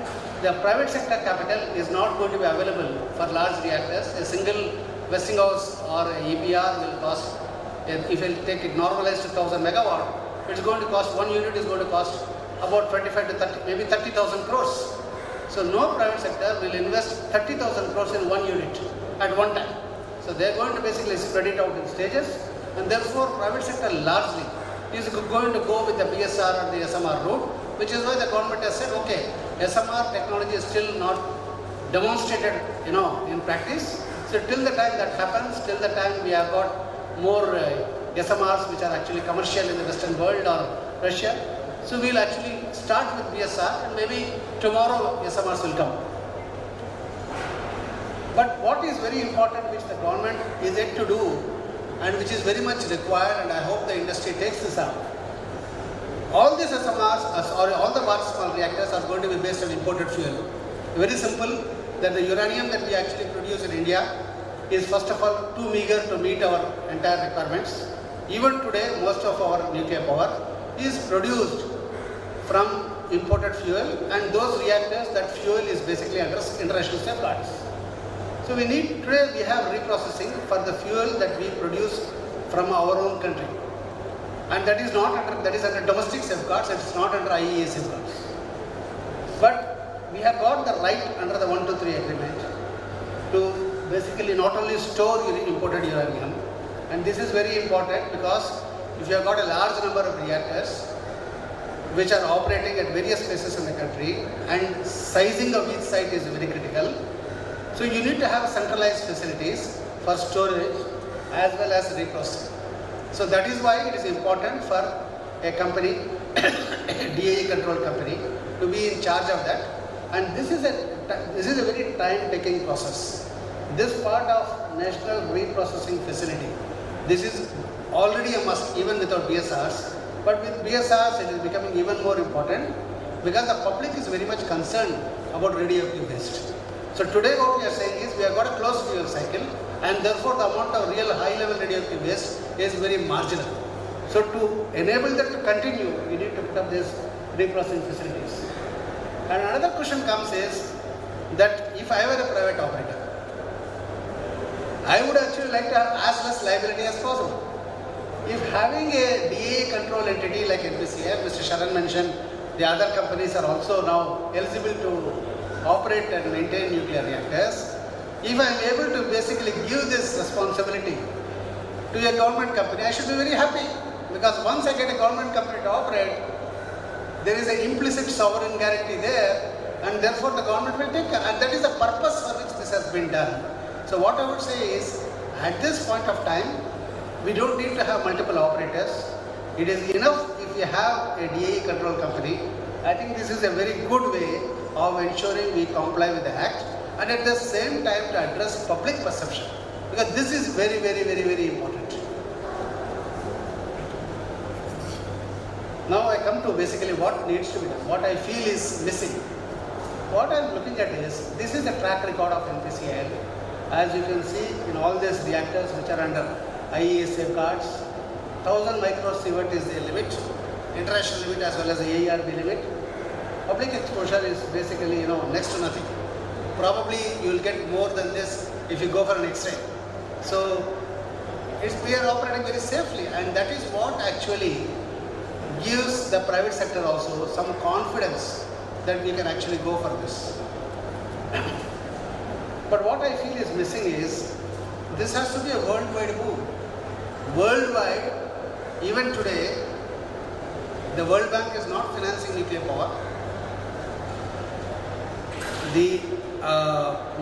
the private sector capital is not going to be available for large reactors. A single Westinghouse or a EPR will cost, if you take it normalized to 1000 megawatt, it's going to cost, one unit is going to cost about 25 to 30, maybe 30,000 crores. So no private sector will invest 30,000 crores in one unit at one time. So they are going to basically spread it out in stages, and therefore private sector largely is going to go with the BSR or the SMR route, which is why the government has said, okay, SMR technology is still not demonstrated, in practice. So till the time that happens, till the time we have got more SMRs which are actually commercial in the Western world or Russia. So we'll actually start with BSR, and maybe tomorrow SMRs will come. But what is very important, which the government is yet to do, and which is very much required, and I hope the industry takes this up. All these SMRs, or all the small reactors are going to be based on imported fuel. Very simple, that the uranium that we actually produce in India is first of all too meager to meet our entire requirements. Even today, most of our nuclear power is produced from imported fuel, and those reactors, that fuel is basically under international safeguards. So today we have reprocessing for the fuel that we produce from our own country. And that is under domestic safeguards, it is not under IEA safeguards. But we have got the right under the 123 agreement to basically not only store imported uranium, and this is very important because if you have got a large number of reactors which are operating at various places in the country, and sizing of each site is very critical. So you need to have centralized facilities for storage as well as reprocessing. So that is why it is important for a company, a DAE controlled company, to be in charge of that. And this is a very time-taking process. This part of National Reprocessing Facility, this is already a must even without BSRs. But with BSRs, it is becoming even more important because the public is very much concerned about radioactive waste. So today what we are saying is we have got a closed fuel cycle, and therefore the amount of real high-level radioactive waste is very marginal. So to enable that to continue, we need to put up these reprocessing facilities. And another question comes is that if I were a private operator, I would actually like to have as less liability as possible. If having a DAE control entity like NTPC, Mr. Sharan mentioned, the other companies are also now eligible to operate and maintain nuclear reactors. If I am able to basically give this responsibility to a government company, I should be very happy, because once I get a government company to operate, there is an implicit sovereign guarantee there, and therefore the government will take care, and that is the purpose for which this has been done. So what I would say is, at this point of time, we don't need to have multiple operators. It is enough if you have a DAE control company. I think this is a very good way of ensuring we comply with the Act, and at the same time to address public perception, because this is very, very, very, very important. Now I come to basically what needs to be done, what I feel is missing. What I am looking at is, this is the track record of NPCIL. As you can see, in all these reactors which are under IEA safeguards, 1000 microsievert is the limit, international limit as well as the AERB limit. Public exposure is basically, next to nothing. Probably you will get more than this if you go for an X-ray. So we are operating very safely, and that is what actually gives the private sector also some confidence that we can actually go for this. But what I feel is missing is, this has to be a worldwide move. Worldwide, even today, the World Bank is not financing nuclear power.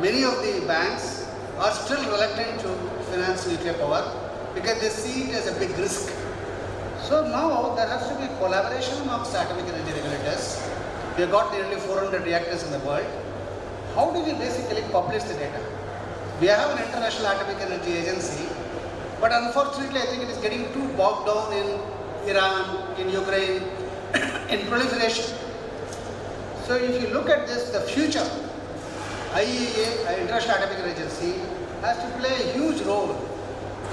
Many of the banks are still reluctant to finance nuclear power because they see it as a big risk. So now there has to be collaboration amongst atomic energy regulators. We have got nearly 400 reactors in the world. How do we basically publish the data? We have an International Atomic Energy Agency, but unfortunately I think it is getting too bogged down in Iran, in Ukraine, in proliferation. So if you look at this, the future, IEA, International Atomic Energy Agency, has to play a huge role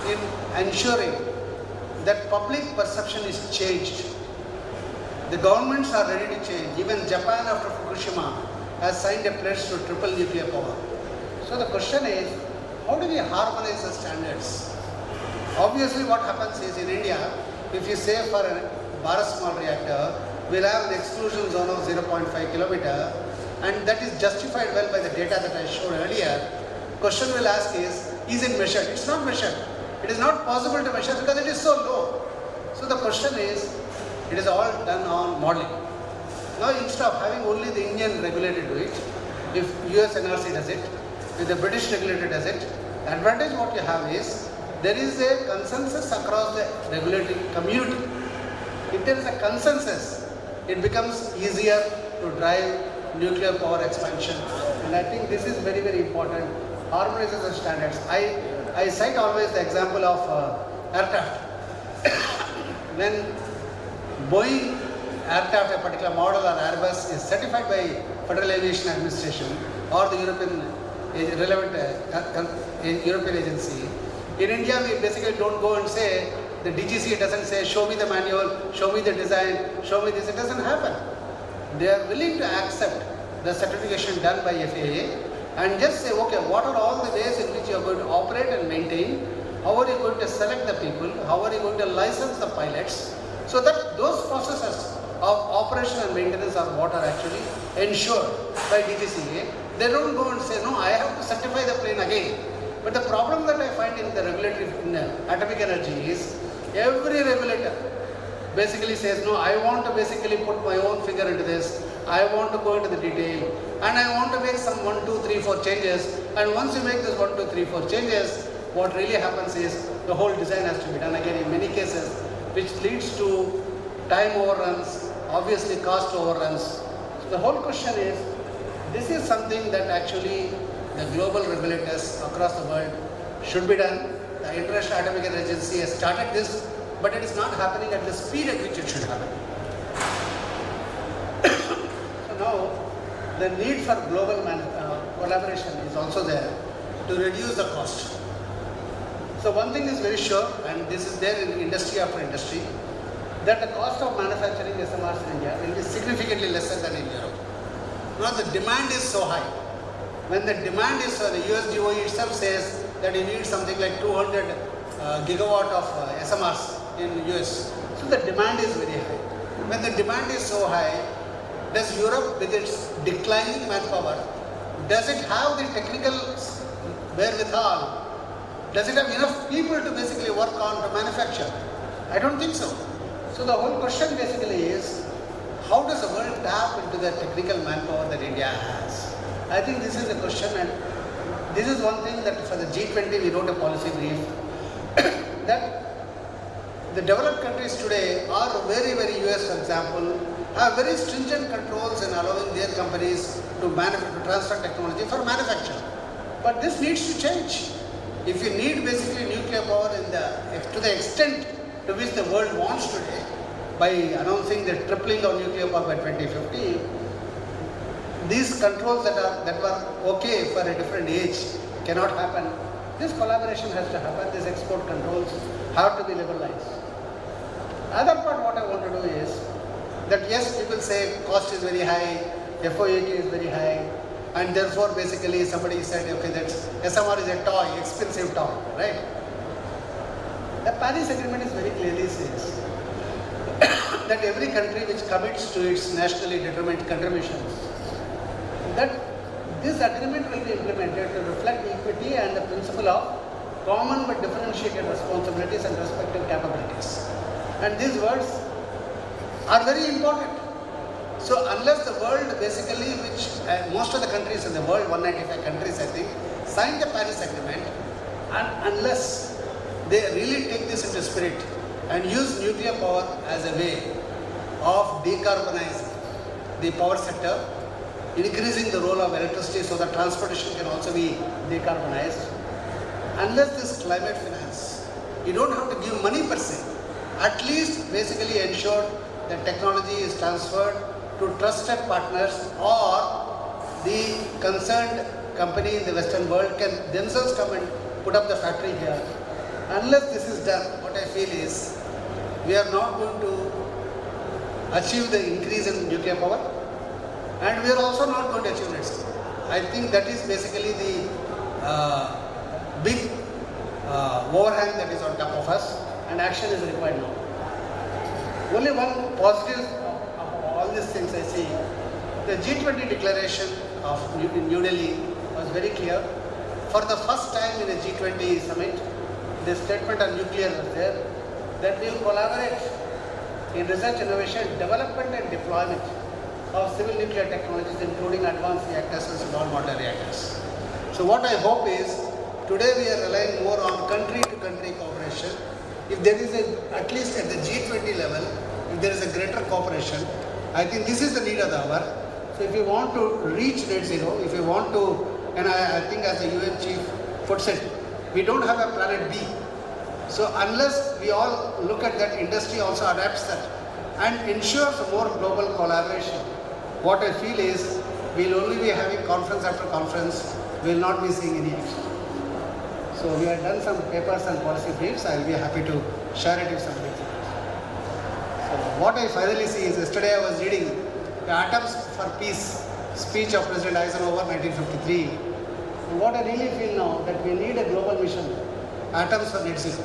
in ensuring that public perception is changed. The governments are ready to change. Even Japan after Fukushima has signed a pledge to triple nuclear power. So the question is, how do we harmonize the standards? Obviously what happens is, in India, if you say for a 𝑏small reactor, we'll have an exclusion zone of 0.5 kilometer, and that is justified well by the data that I showed earlier. Question we'll ask is it measured? It's not measured. It is not possible to measure because it is so low. So the question is, it is all done on modeling. Now instead of having only the Indian regulator do it, if US NRC does it, if the British regulator does it, the advantage what you have is, there is a consensus across the regulatory community. If there is a consensus, it becomes easier to drive nuclear power expansion. And I think this is very, very important. Harmonizes the standards. I cite always the example of aircraft. When Boeing aircraft, a particular model or Airbus, is certified by Federal Aviation Administration or the relevant European agency, in India we basically don't go and say, the DGC doesn't say, show me the manual, show me the design, show me this. It doesn't happen. they are willing to accept the certification done by FAA and just say, okay, what are all the ways in which you are going to operate and maintain? How are you going to select the people? How are you going to license the pilots? So that those processes of operation and maintenance are what are actually ensured by DGCA. They don't go and say, no, I have to certify the plane again. But the problem that I find in the regulatory in atomic energy is every regulator basically says, no, I want to basically put my own figure into this. I want to go into the detail and I want to make some 1, 2, 3, 4 changes. And once you make this 1, 2, 3, 4 changes, what really happens is the whole design has to be done again in many cases, which leads to time overruns, obviously cost overruns. So the whole question is, this is something that actually the global regulators across the world should be done. The International Atomic Energy Agency has started this, but it is not happening at the speed at which it should happen. So now, the need for global collaboration is also there to reduce the cost. So one thing is very sure, and this is there in industry after industry, that the cost of manufacturing SMRs in India will be significantly lesser than in Europe. Now the demand is so high. When the demand is, the US DOE itself says that you need something like 200 gigawatt of SMRs in US. So the demand is very high. When the demand is so high, does Europe with its declining manpower, does it have the technical wherewithal? Does it have enough people to basically work on to manufacture? I don't think so. So the whole question basically is, how does the world tap into the technical manpower that India has? I think this is a question, and this is one thing that for the G20 we wrote a policy brief that the developed countries today are very, very US, for example, have very stringent controls in allowing their companies to transfer technology for manufacture. But this needs to change. If you need basically nuclear power to the extent to which the world wants today, by announcing the tripling of nuclear power by 2050, these controls that were okay for a different age cannot happen. This collaboration has to happen. These export controls have to be liberalized. Other part what I want to do is that yes, people say cost is very high, FOAK is very high, and therefore basically somebody said, okay, that SMR is a toy, expensive toy, right? The Paris Agreement is very clearly says that every country which commits to its nationally determined contributions, that this agreement will be implemented to reflect equity and the principle of common but differentiated responsibilities and respective capabilities. And these words are very important. So unless the world basically, which most of the countries in the world, 195 countries I think, signed the Paris Agreement, and unless they really take this into spirit and use nuclear power as a way of decarbonizing the power sector, increasing the role of electricity so that transportation can also be decarbonized, unless this climate finance, you don't have to give money per se, at least basically ensure that technology is transferred to trusted partners, or the concerned company in the Western world can themselves come and put up the factory here. Unless this is done, what I feel is we are not going to achieve the increase in nuclear power, and we are also not going to achieve net zero. I think that is basically the big overhang that is on top of us, and action is required now. Only one positive of all these things I see, the G20 declaration in New Delhi was very clear. For the first time in a G20 summit, the statement on nuclear was there, that we will collaborate in research, innovation, development and deployment of civil nuclear technologies, including advanced reactors and small modular reactors. So what I hope is, today we are relying more on country-to-country cooperation. If there is at least at the G20 level, if there is a greater cooperation, I think this is the need of the hour. So if you want to reach net zero, if you want to, and I think as the UN chief puts it, we don't have a planet B. So unless we all look at that, industry also adapts that and ensures more global collaboration, what I feel is we'll only be having conference after conference, we'll not be seeing any action. So we have done some papers and policy briefs. I will be happy to share it if somebody is interested. So what I finally see is, yesterday I was reading the Atoms for Peace speech of President Eisenhower 1953. And what I really feel now that we need a global mission, Atoms for Net Zero.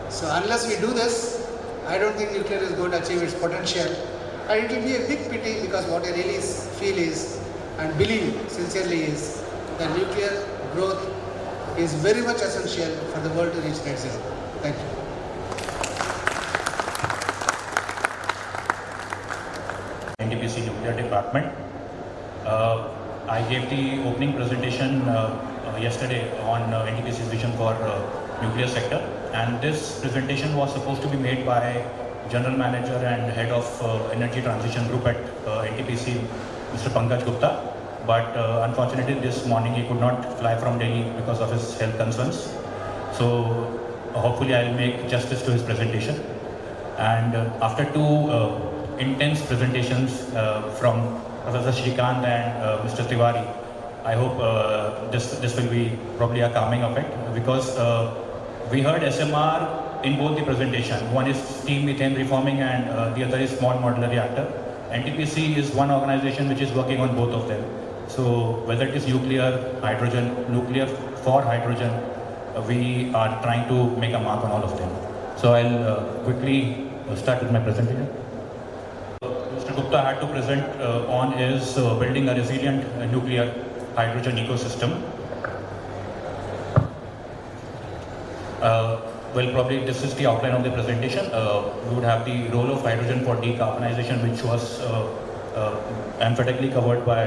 So unless we do this, I don't think nuclear is going to achieve its potential. And it will be a big pity because what I really feel is, and believe sincerely is, that nuclear growth is very much essential for the world to reach net zero. Thank you. NTPC Nuclear Department. I gave the opening presentation yesterday on NTPC's vision for nuclear sector, and this presentation was supposed to be made by General Manager and Head of Energy Transition Group at NTPC, Mr. Pankaj Gupta. But unfortunately this morning he could not fly from Delhi because of his health concerns. So hopefully I'll make justice to his presentation. And after two intense presentations from Professor Srikanth and Mr. Tiwari, I hope this will be probably a calming effect, because we heard SMR in both the presentation. One is steam methane reforming and the other is small modular reactor. NTPC is one organization which is working on both of them. So whether it is nuclear, hydrogen, nuclear for hydrogen, we are trying to make a mark on all of them. So I'll quickly start with my presentation. Mr. Gupta had to present on is building a resilient nuclear hydrogen ecosystem. Well, probably this is the outline of the presentation. We would have the role of hydrogen for decarbonization, which was emphatically covered by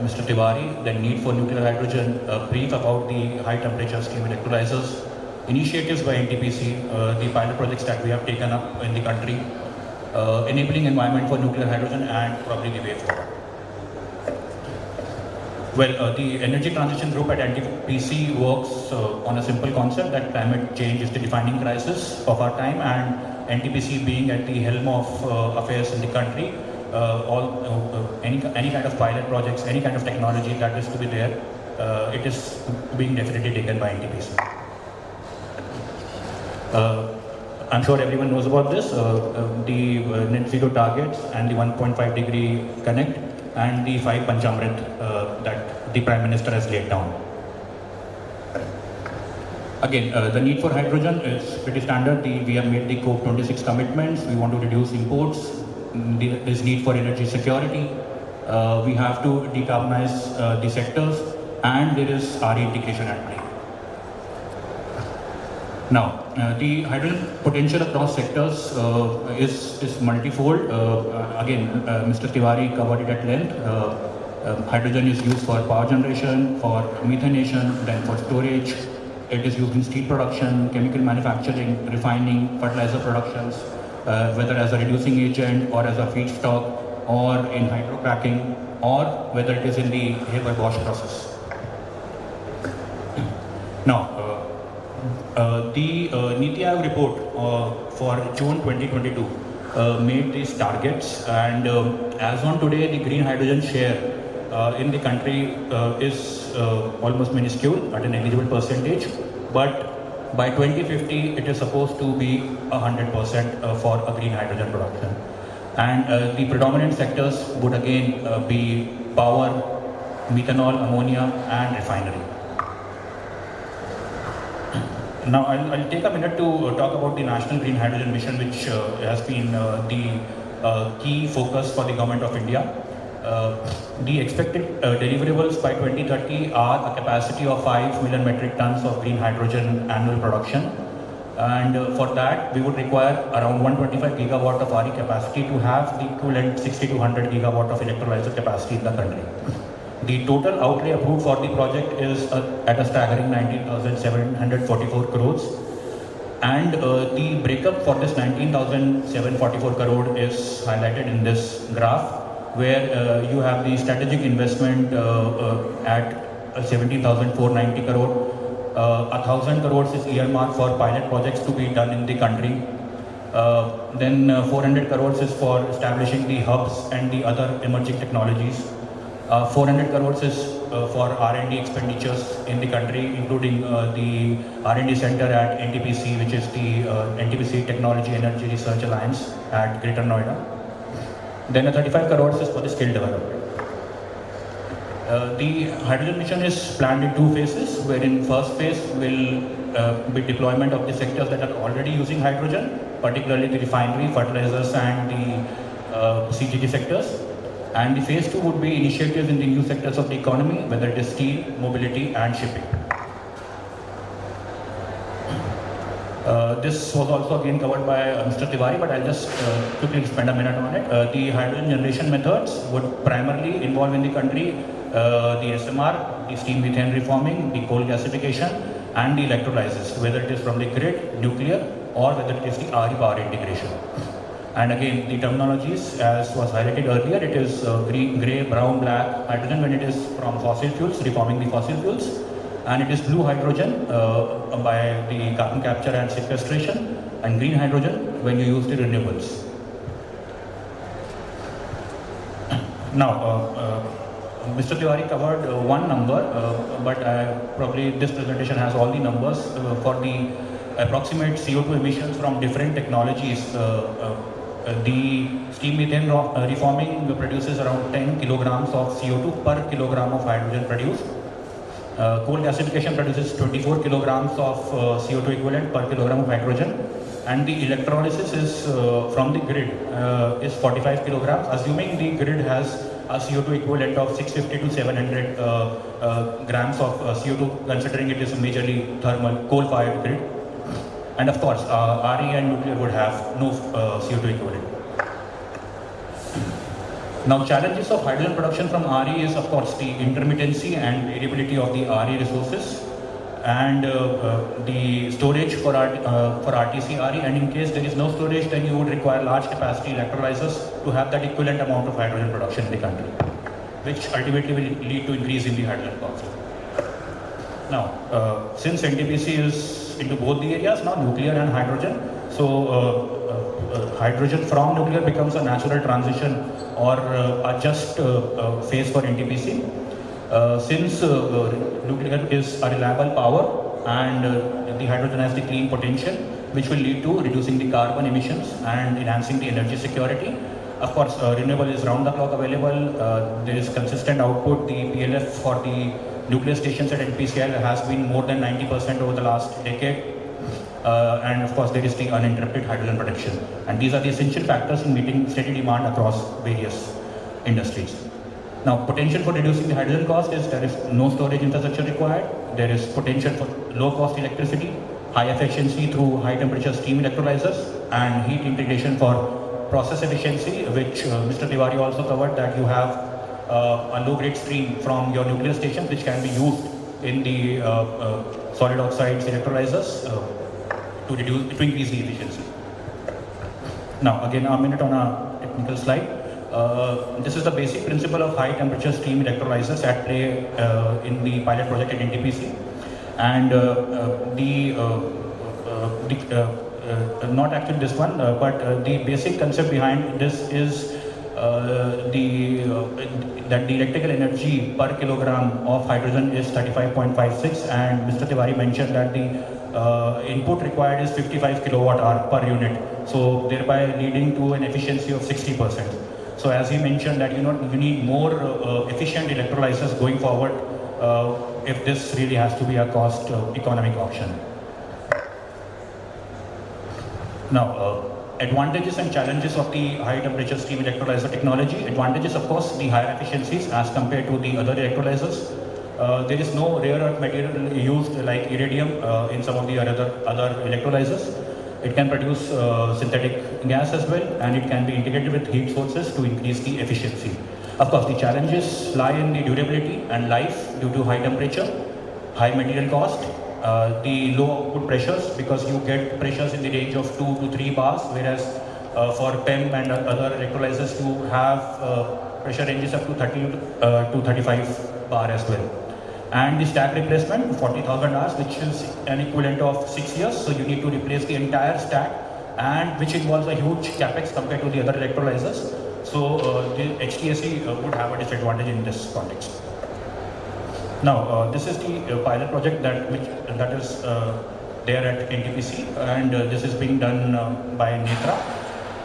Mr. Tiwari. The need for nuclear hydrogen, brief about the high temperature steam electrolyzers, initiatives by NTPC, the pilot projects that we have taken up in the country, enabling environment for nuclear hydrogen, and probably the way forward. Well, the Energy Transition Group at NTPC works on a simple concept that climate change is the defining crisis of our time, and NTPC being at the helm of affairs in the country, any kind of pilot projects, any kind of technology that is to be there, it is being definitely taken by NTPC. I'm sure everyone knows about this, the net zero targets and the 1.5 degree connect and the 5 Panchamrit that the Prime Minister has laid down. Again, the need for hydrogen is pretty standard. We have made the COP26 commitments. We want to reduce imports. There is need for energy security. We have to decarbonize the sectors, and there is RE integration at play. Now, the hydrogen potential across sectors is multifold. Again, Mr. Tiwari covered it at length. Hydrogen is used for power generation, for methanation, then for storage. It is used in steel production, chemical manufacturing, refining, fertilizer productions, whether as a reducing agent or as a feedstock, or in hydrocracking, or whether it is in the 𝐓𝐈𝐿 process. Now, the NITI Aayog report for June 2022 made these targets, and as on today, the green hydrogen share in the country is almost minuscule at a negligible percentage, but by 2050 it is supposed to be 100% for a green hydrogen production. And the predominant sectors would again be power, methanol, ammonia, and refinery. Now, I'll take a minute to talk about the National Green Hydrogen Mission, which has been the key focus for the Government of India. The expected deliverables by 2030 are a capacity of 5 million metric tons of green hydrogen annual production. And for that, we would require around 125 gigawatt of RE capacity to have the equivalent 60 to 100 gigawatt of electrolyzer capacity in the country. The total outlay approved for the project is at a staggering 19,744 crores. And the breakup for this 19,744 crore is highlighted in this graph, where you have the strategic investment at 17,490 crore. 1,000 crores is earmarked for pilot projects to be done in the country. Then 400 crores is for establishing the hubs and the other emerging technologies. 400 crores is for R&D expenditures in the country, including the R&D center at NTPC, which is the NTPC Technology Energy Research Alliance at Greater Noida. Then a 35 crores is for the skill development. The hydrogen mission is planned in 2 phases, wherein first phase will be deployment of the sectors that are already using hydrogen, particularly the refinery, fertilizers and the CGD sectors. And the phase 2 would be initiatives in the new sectors of the economy, whether it is steel, mobility and shipping. This was also again covered by Mr. Tiwari, but I'll just quickly spend a minute on it. The hydrogen generation methods would primarily involve in the country the SMR, the steam methane reforming, the coal gasification and the electrolysis, whether it is from the grid, nuclear or whether it is the RE power integration. And again, the terminologies as was highlighted earlier, it is green, grey, brown, black hydrogen when it is from fossil fuels, reforming the fossil fuels. And it is blue hydrogen by the carbon capture and sequestration, and green hydrogen when you use the renewables. Now, Mr. Tiwari covered one number, but probably this presentation has all the numbers for the approximate CO2 emissions from different technologies. The steam methane reforming produces around 10 kilograms of CO2 per kilogram of hydrogen produced. Coal gasification produces 24 kilograms of CO2 equivalent per kilogram of hydrogen, and the electrolysis is from the grid is 45 kilograms, assuming the grid has a CO2 equivalent of 650 to 700 grams of CO2, considering it is a majorly thermal coal-fired grid. And of course, RE and nuclear would have no CO2 equivalent. Now, challenges of hydrogen production from RE is, of course, the intermittency and variability of the RE resources, and the storage for RTC RE. And in case there is no storage, then you would require large capacity electrolyzers to have that equivalent amount of hydrogen production in the country, which ultimately will lead to increase in the hydrogen cost. Now, since NTPC is into both the areas now, nuclear and hydrogen, so hydrogen from nuclear becomes a natural transition or a just phase for NTPC. Since nuclear is a reliable power and the hydrogen has the clean potential, which will lead to reducing the carbon emissions and enhancing the energy security. Of course, renewable is round the clock available. There is consistent output. The PLF for the nuclear stations at NPCIL has been more than 90% over the last decade. And of course, there is the uninterrupted hydrogen production. And these are the essential factors in meeting steady demand across various industries. Now, potential for reducing the hydrogen cost is there is no storage infrastructure required. There is potential for low-cost electricity, high efficiency through high-temperature steam electrolyzers, and heat integration for process efficiency, which Mr. Tiwari also covered, that you have a low-grade stream from your nuclear stations, which can be used in the solid oxides electrolyzers to increase the efficiency. Now, again, a minute on a technical slide. This is the basic principle of high temperature steam electrolyzers at play in the pilot project at NTPC. And not actually this one, but the basic concept behind this is that the electrical energy per kilogram of hydrogen is 35.56, and Mr. Tiwari mentioned that the input required is 55 kilowatt hour per unit, so thereby leading to an efficiency of 60%. So as he mentioned that you need more efficient electrolyzers going forward if this really has to be a cost economic option. Now, advantages and challenges of the high temperature steam electrolyzer technology. Advantages, of course, the higher efficiencies as compared to the other electrolyzers. There is no rare earth material used like iridium in some of the other electrolyzers. It can produce synthetic gas as well, and it can be integrated with heat sources to increase the efficiency. Of course, the challenges lie in the durability and life due to high temperature, high material cost, the low output pressures, because you get pressures in the range of 2 to 3 bars, whereas for PEM and other electrolyzers you have pressure ranges up to 30 to 35 bar as well. And the stack replacement, 40,000 hours, which is an equivalent of 6 years, so you need to replace the entire stack, and which involves a huge capex compared to the other electrolyzers. So the HTSE would have a disadvantage in this context. Now, this is the pilot project that is there at NTPC, and this is being done by NETRA.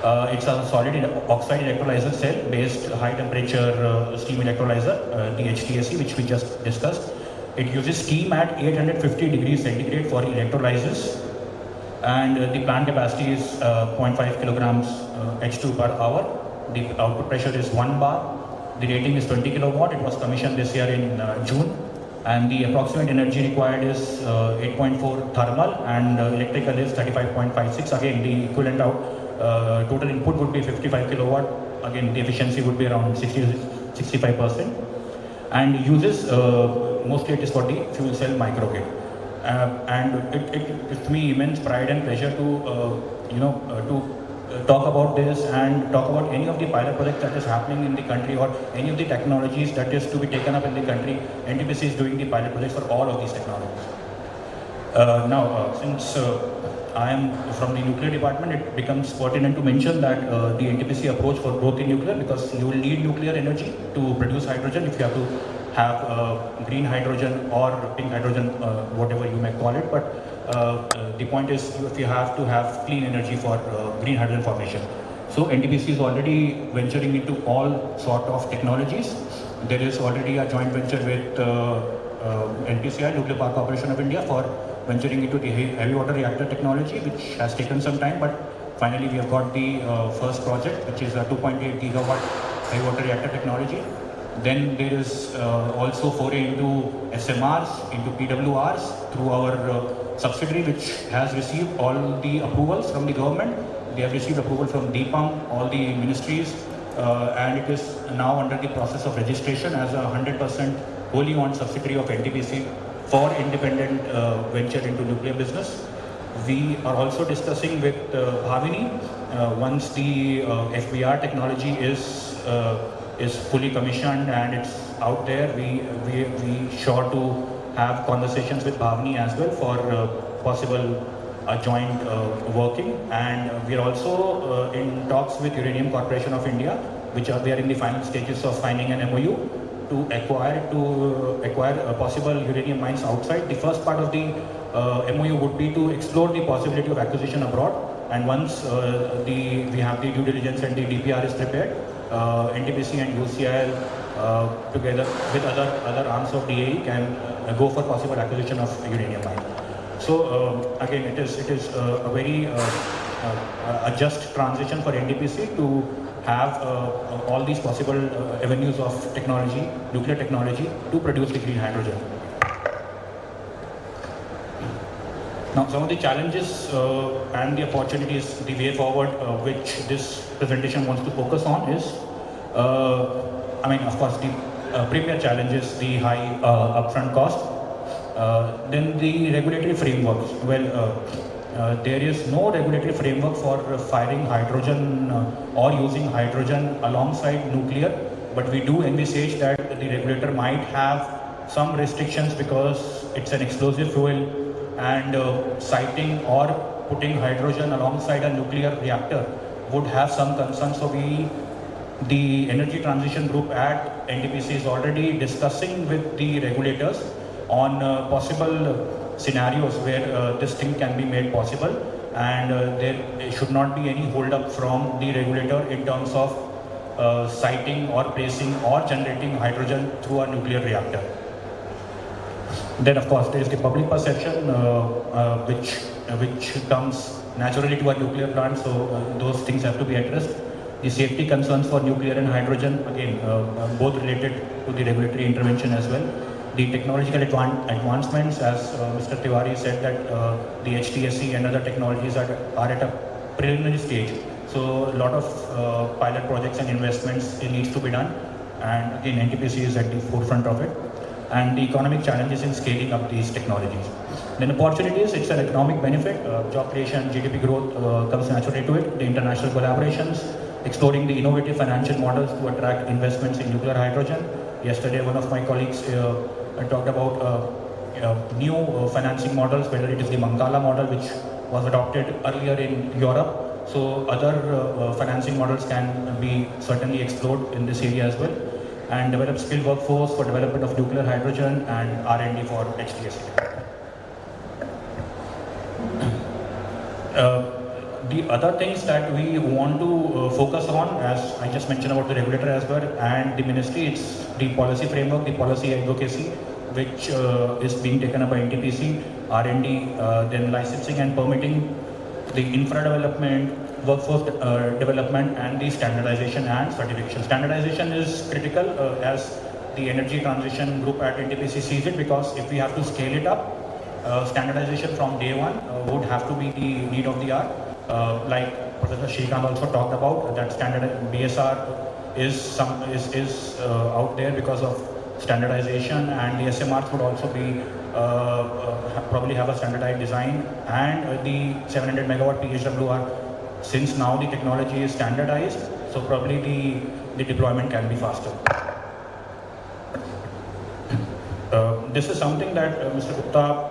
It's a solid oxide electrolyzer cell based high temperature steam electrolyzer, the HTSE, which we just discussed. It uses steam at 850 degrees centigrade for electrolysis, and the plant capacity is 0.5 kilograms H2 per hour. The output pressure is 1 bar. The rating is 20 kilowatt. It was commissioned this year in June, and the approximate energy required is 8.4 thermal, and electrical is 35.56. Again, the equivalent total input would be 55 kilowatt. Again, the efficiency would be around 65%, and uses mostly it is for the fuel cell microgrid. And it gives me immense pride and pleasure to talk about this and talk about any of the pilot projects that is happening in the country, or any of the technologies that is to be taken up in the country. NTPC is doing the pilot projects for all of these technologies. Since I am from the nuclear department, it becomes pertinent to mention that the NTPC approach for growth in nuclear, because you will need nuclear energy to produce hydrogen if you have to have green hydrogen or pink hydrogen, whatever you may call it. But the point is, if you have to have clean energy for green hydrogen formation. So NTPC is already venturing into all sort of technologies. There is already a joint venture with NPCI, Nuclear Power Corporation of India, for venturing into the heavy water reactor technology, which has taken some time, but finally we have got the first project, which is a 2.8 gigawatt heavy water reactor technology. Then there is also foray into SMRs, into PWRs through our subsidiary, which has received all the approvals from the government. They have received approval from DPAM, all the ministries, and it is now under the process of registration as a 100% wholly owned subsidiary of NTPC for independent venture into nuclear business. We are also discussing with 𝐓𝐈𝐌𝐿𝐿 once the FBR technology is fully commissioned and it's out there. We sure to have conversations with 𝐓𝐈𝐿𝐿 as well for possible joint working, and we are also in talks with Uranium Corporation of India, which they are in the final stages of signing an MOU to acquire possible uranium mines outside. The first part of the MOU would be to explore the possibility of acquisition abroad, and once we have the due diligence and the DPR is prepared, NTPC and UCIL together with other arms of DAE can go for possible acquisition of uranium mine. So again, it is a very a just transition for NTPC to have all these possible avenues of technology, nuclear technology, to produce the green hydrogen. Now, some of the challenges and the opportunities, the way forward, which this presentation wants to focus on is, of course, the premier challenge is the high upfront cost. Then the regulatory frameworks. Well, there is no regulatory framework for firing hydrogen or using hydrogen alongside nuclear, but we do envisage that the regulator might have some restrictions because it's an explosive fuel, and siting or putting hydrogen alongside a nuclear reactor would have some concerns. So the Energy Transition Group at NTPC is already discussing with the regulators on possible scenarios where this thing can be made possible, and there should not be any hold up from the regulator in terms of siting or placing or generating hydrogen through a nuclear reactor. Then of course there is the public perception which comes naturally to a nuclear plant, so those things have to be addressed. The safety concerns for nuclear and hydrogen, again, both related to the regulatory intervention as well. The technological advancements, as Mr. Tiwari said, that the HTSE and other technologies are at a preliminary stage. So a lot of pilot projects and investments needs to be done, and again NTPC is at the forefront of it. And the economic challenges in scaling up these technologies. Then opportunities, it's an economic benefit, job creation, GDP growth comes naturally to it. The international collaborations, exploring the innovative financial models to attract investments in nuclear hydrogen. Yesterday, one of my colleagues talked about new financing models, whether it is the Mancala model, which was adopted earlier in Europe. So other financing models can be certainly explored in this area as well, and develop skilled workforce for development of nuclear hydrogen and R&D for HTSE. The other things that we want to focus on, as I just mentioned about the regulator as well and the ministry, it's the policy framework, the policy advocacy, which is being taken up by NTPC, R&D, then licensing and permitting, the infra development, workforce development, and the standardization and certification. Standardization is critical as the energy transition group at NTPC sees it, because if we have to scale it up, standardization from day one would have to be the need of the hour. Like Professor Srikanth also talked about, that standard BSR is out there because of standardization, and the SMRs would also be probably have a standardized design, and the 700 megawatt PHWR, since now the technology is standardized, so probably the deployment can be faster. This is something that Mr. Gupta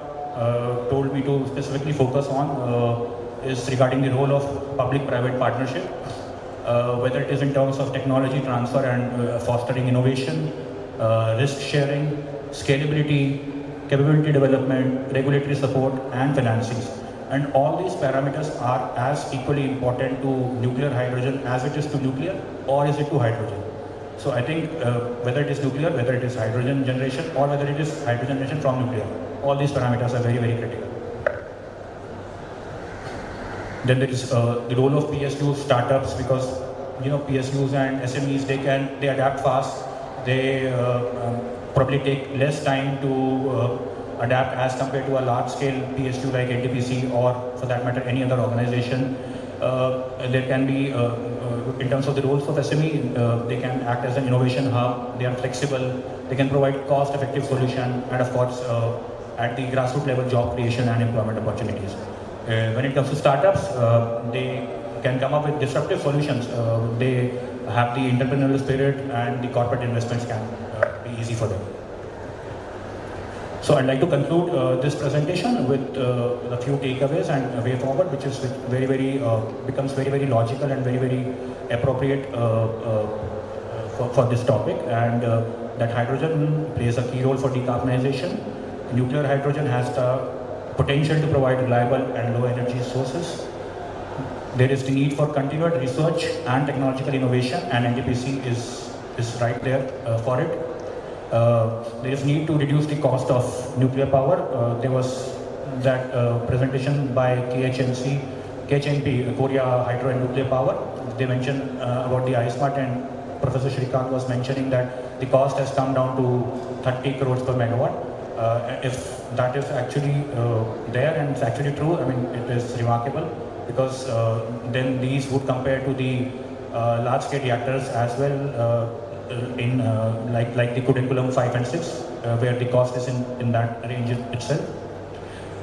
told me to specifically focus on, is regarding the role of public-private partnership, whether it is in terms of technology transfer and fostering innovation, risk sharing, scalability, capability development, regulatory support, and financings. And all these parameters are as equally important to nuclear hydrogen as it is to nuclear, or is it to hydrogen. So I think whether it is nuclear, whether it is hydrogen generation, or whether it is hydrogen generation from nuclear, all these parameters are very, very critical. Then there is the role of PSUs, startups, because PSUs and SMEs, they adapt fast. They probably take less time to adapt as compared to a large-scale PSU like NTPC, or for that matter any other organization. There can be, in terms of the roles of SME, they can act as an innovation hub. They are flexible. They can provide cost-effective solution, and of course, at the grassroots level, job creation and employment opportunities. When it comes to startups, they can come up with disruptive solutions. They have the entrepreneurial spirit, and the corporate investments can be easy for them. So I'd like to conclude this presentation with a few takeaways and a way forward, which is becomes very, very logical and very, very appropriate for this topic, and that hydrogen plays a key role for decarbonization. Nuclear hydrogen has the potential to provide reliable and low energy sources. There is the need for continued research and technological innovation, and NTPC is right there for it. There is need to reduce the cost of nuclear power. There was that presentation by 𝐾𝐻𝐿𝐴, Korea Hydro and Nuclear Power. They mentioned about the iSmart, and Professor Srikanth was mentioning that the cost has come down to 30 crores per megawatt. If that is actually there and it's actually true, I mean, it is remarkable, because then these would compare to the large-scale reactors as well, in like the 𝐓𝐈𝐌𝐄𝐒𝐓𝐀 5 and 6, where the cost is in that range itself.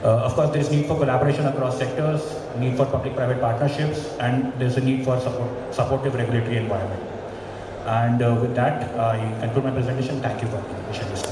Of course, there is need for collaboration across sectors, need for public-private partnerships, and there is a need for supportive regulatory environment. And with that, I conclude my presentation. Thank you for listening.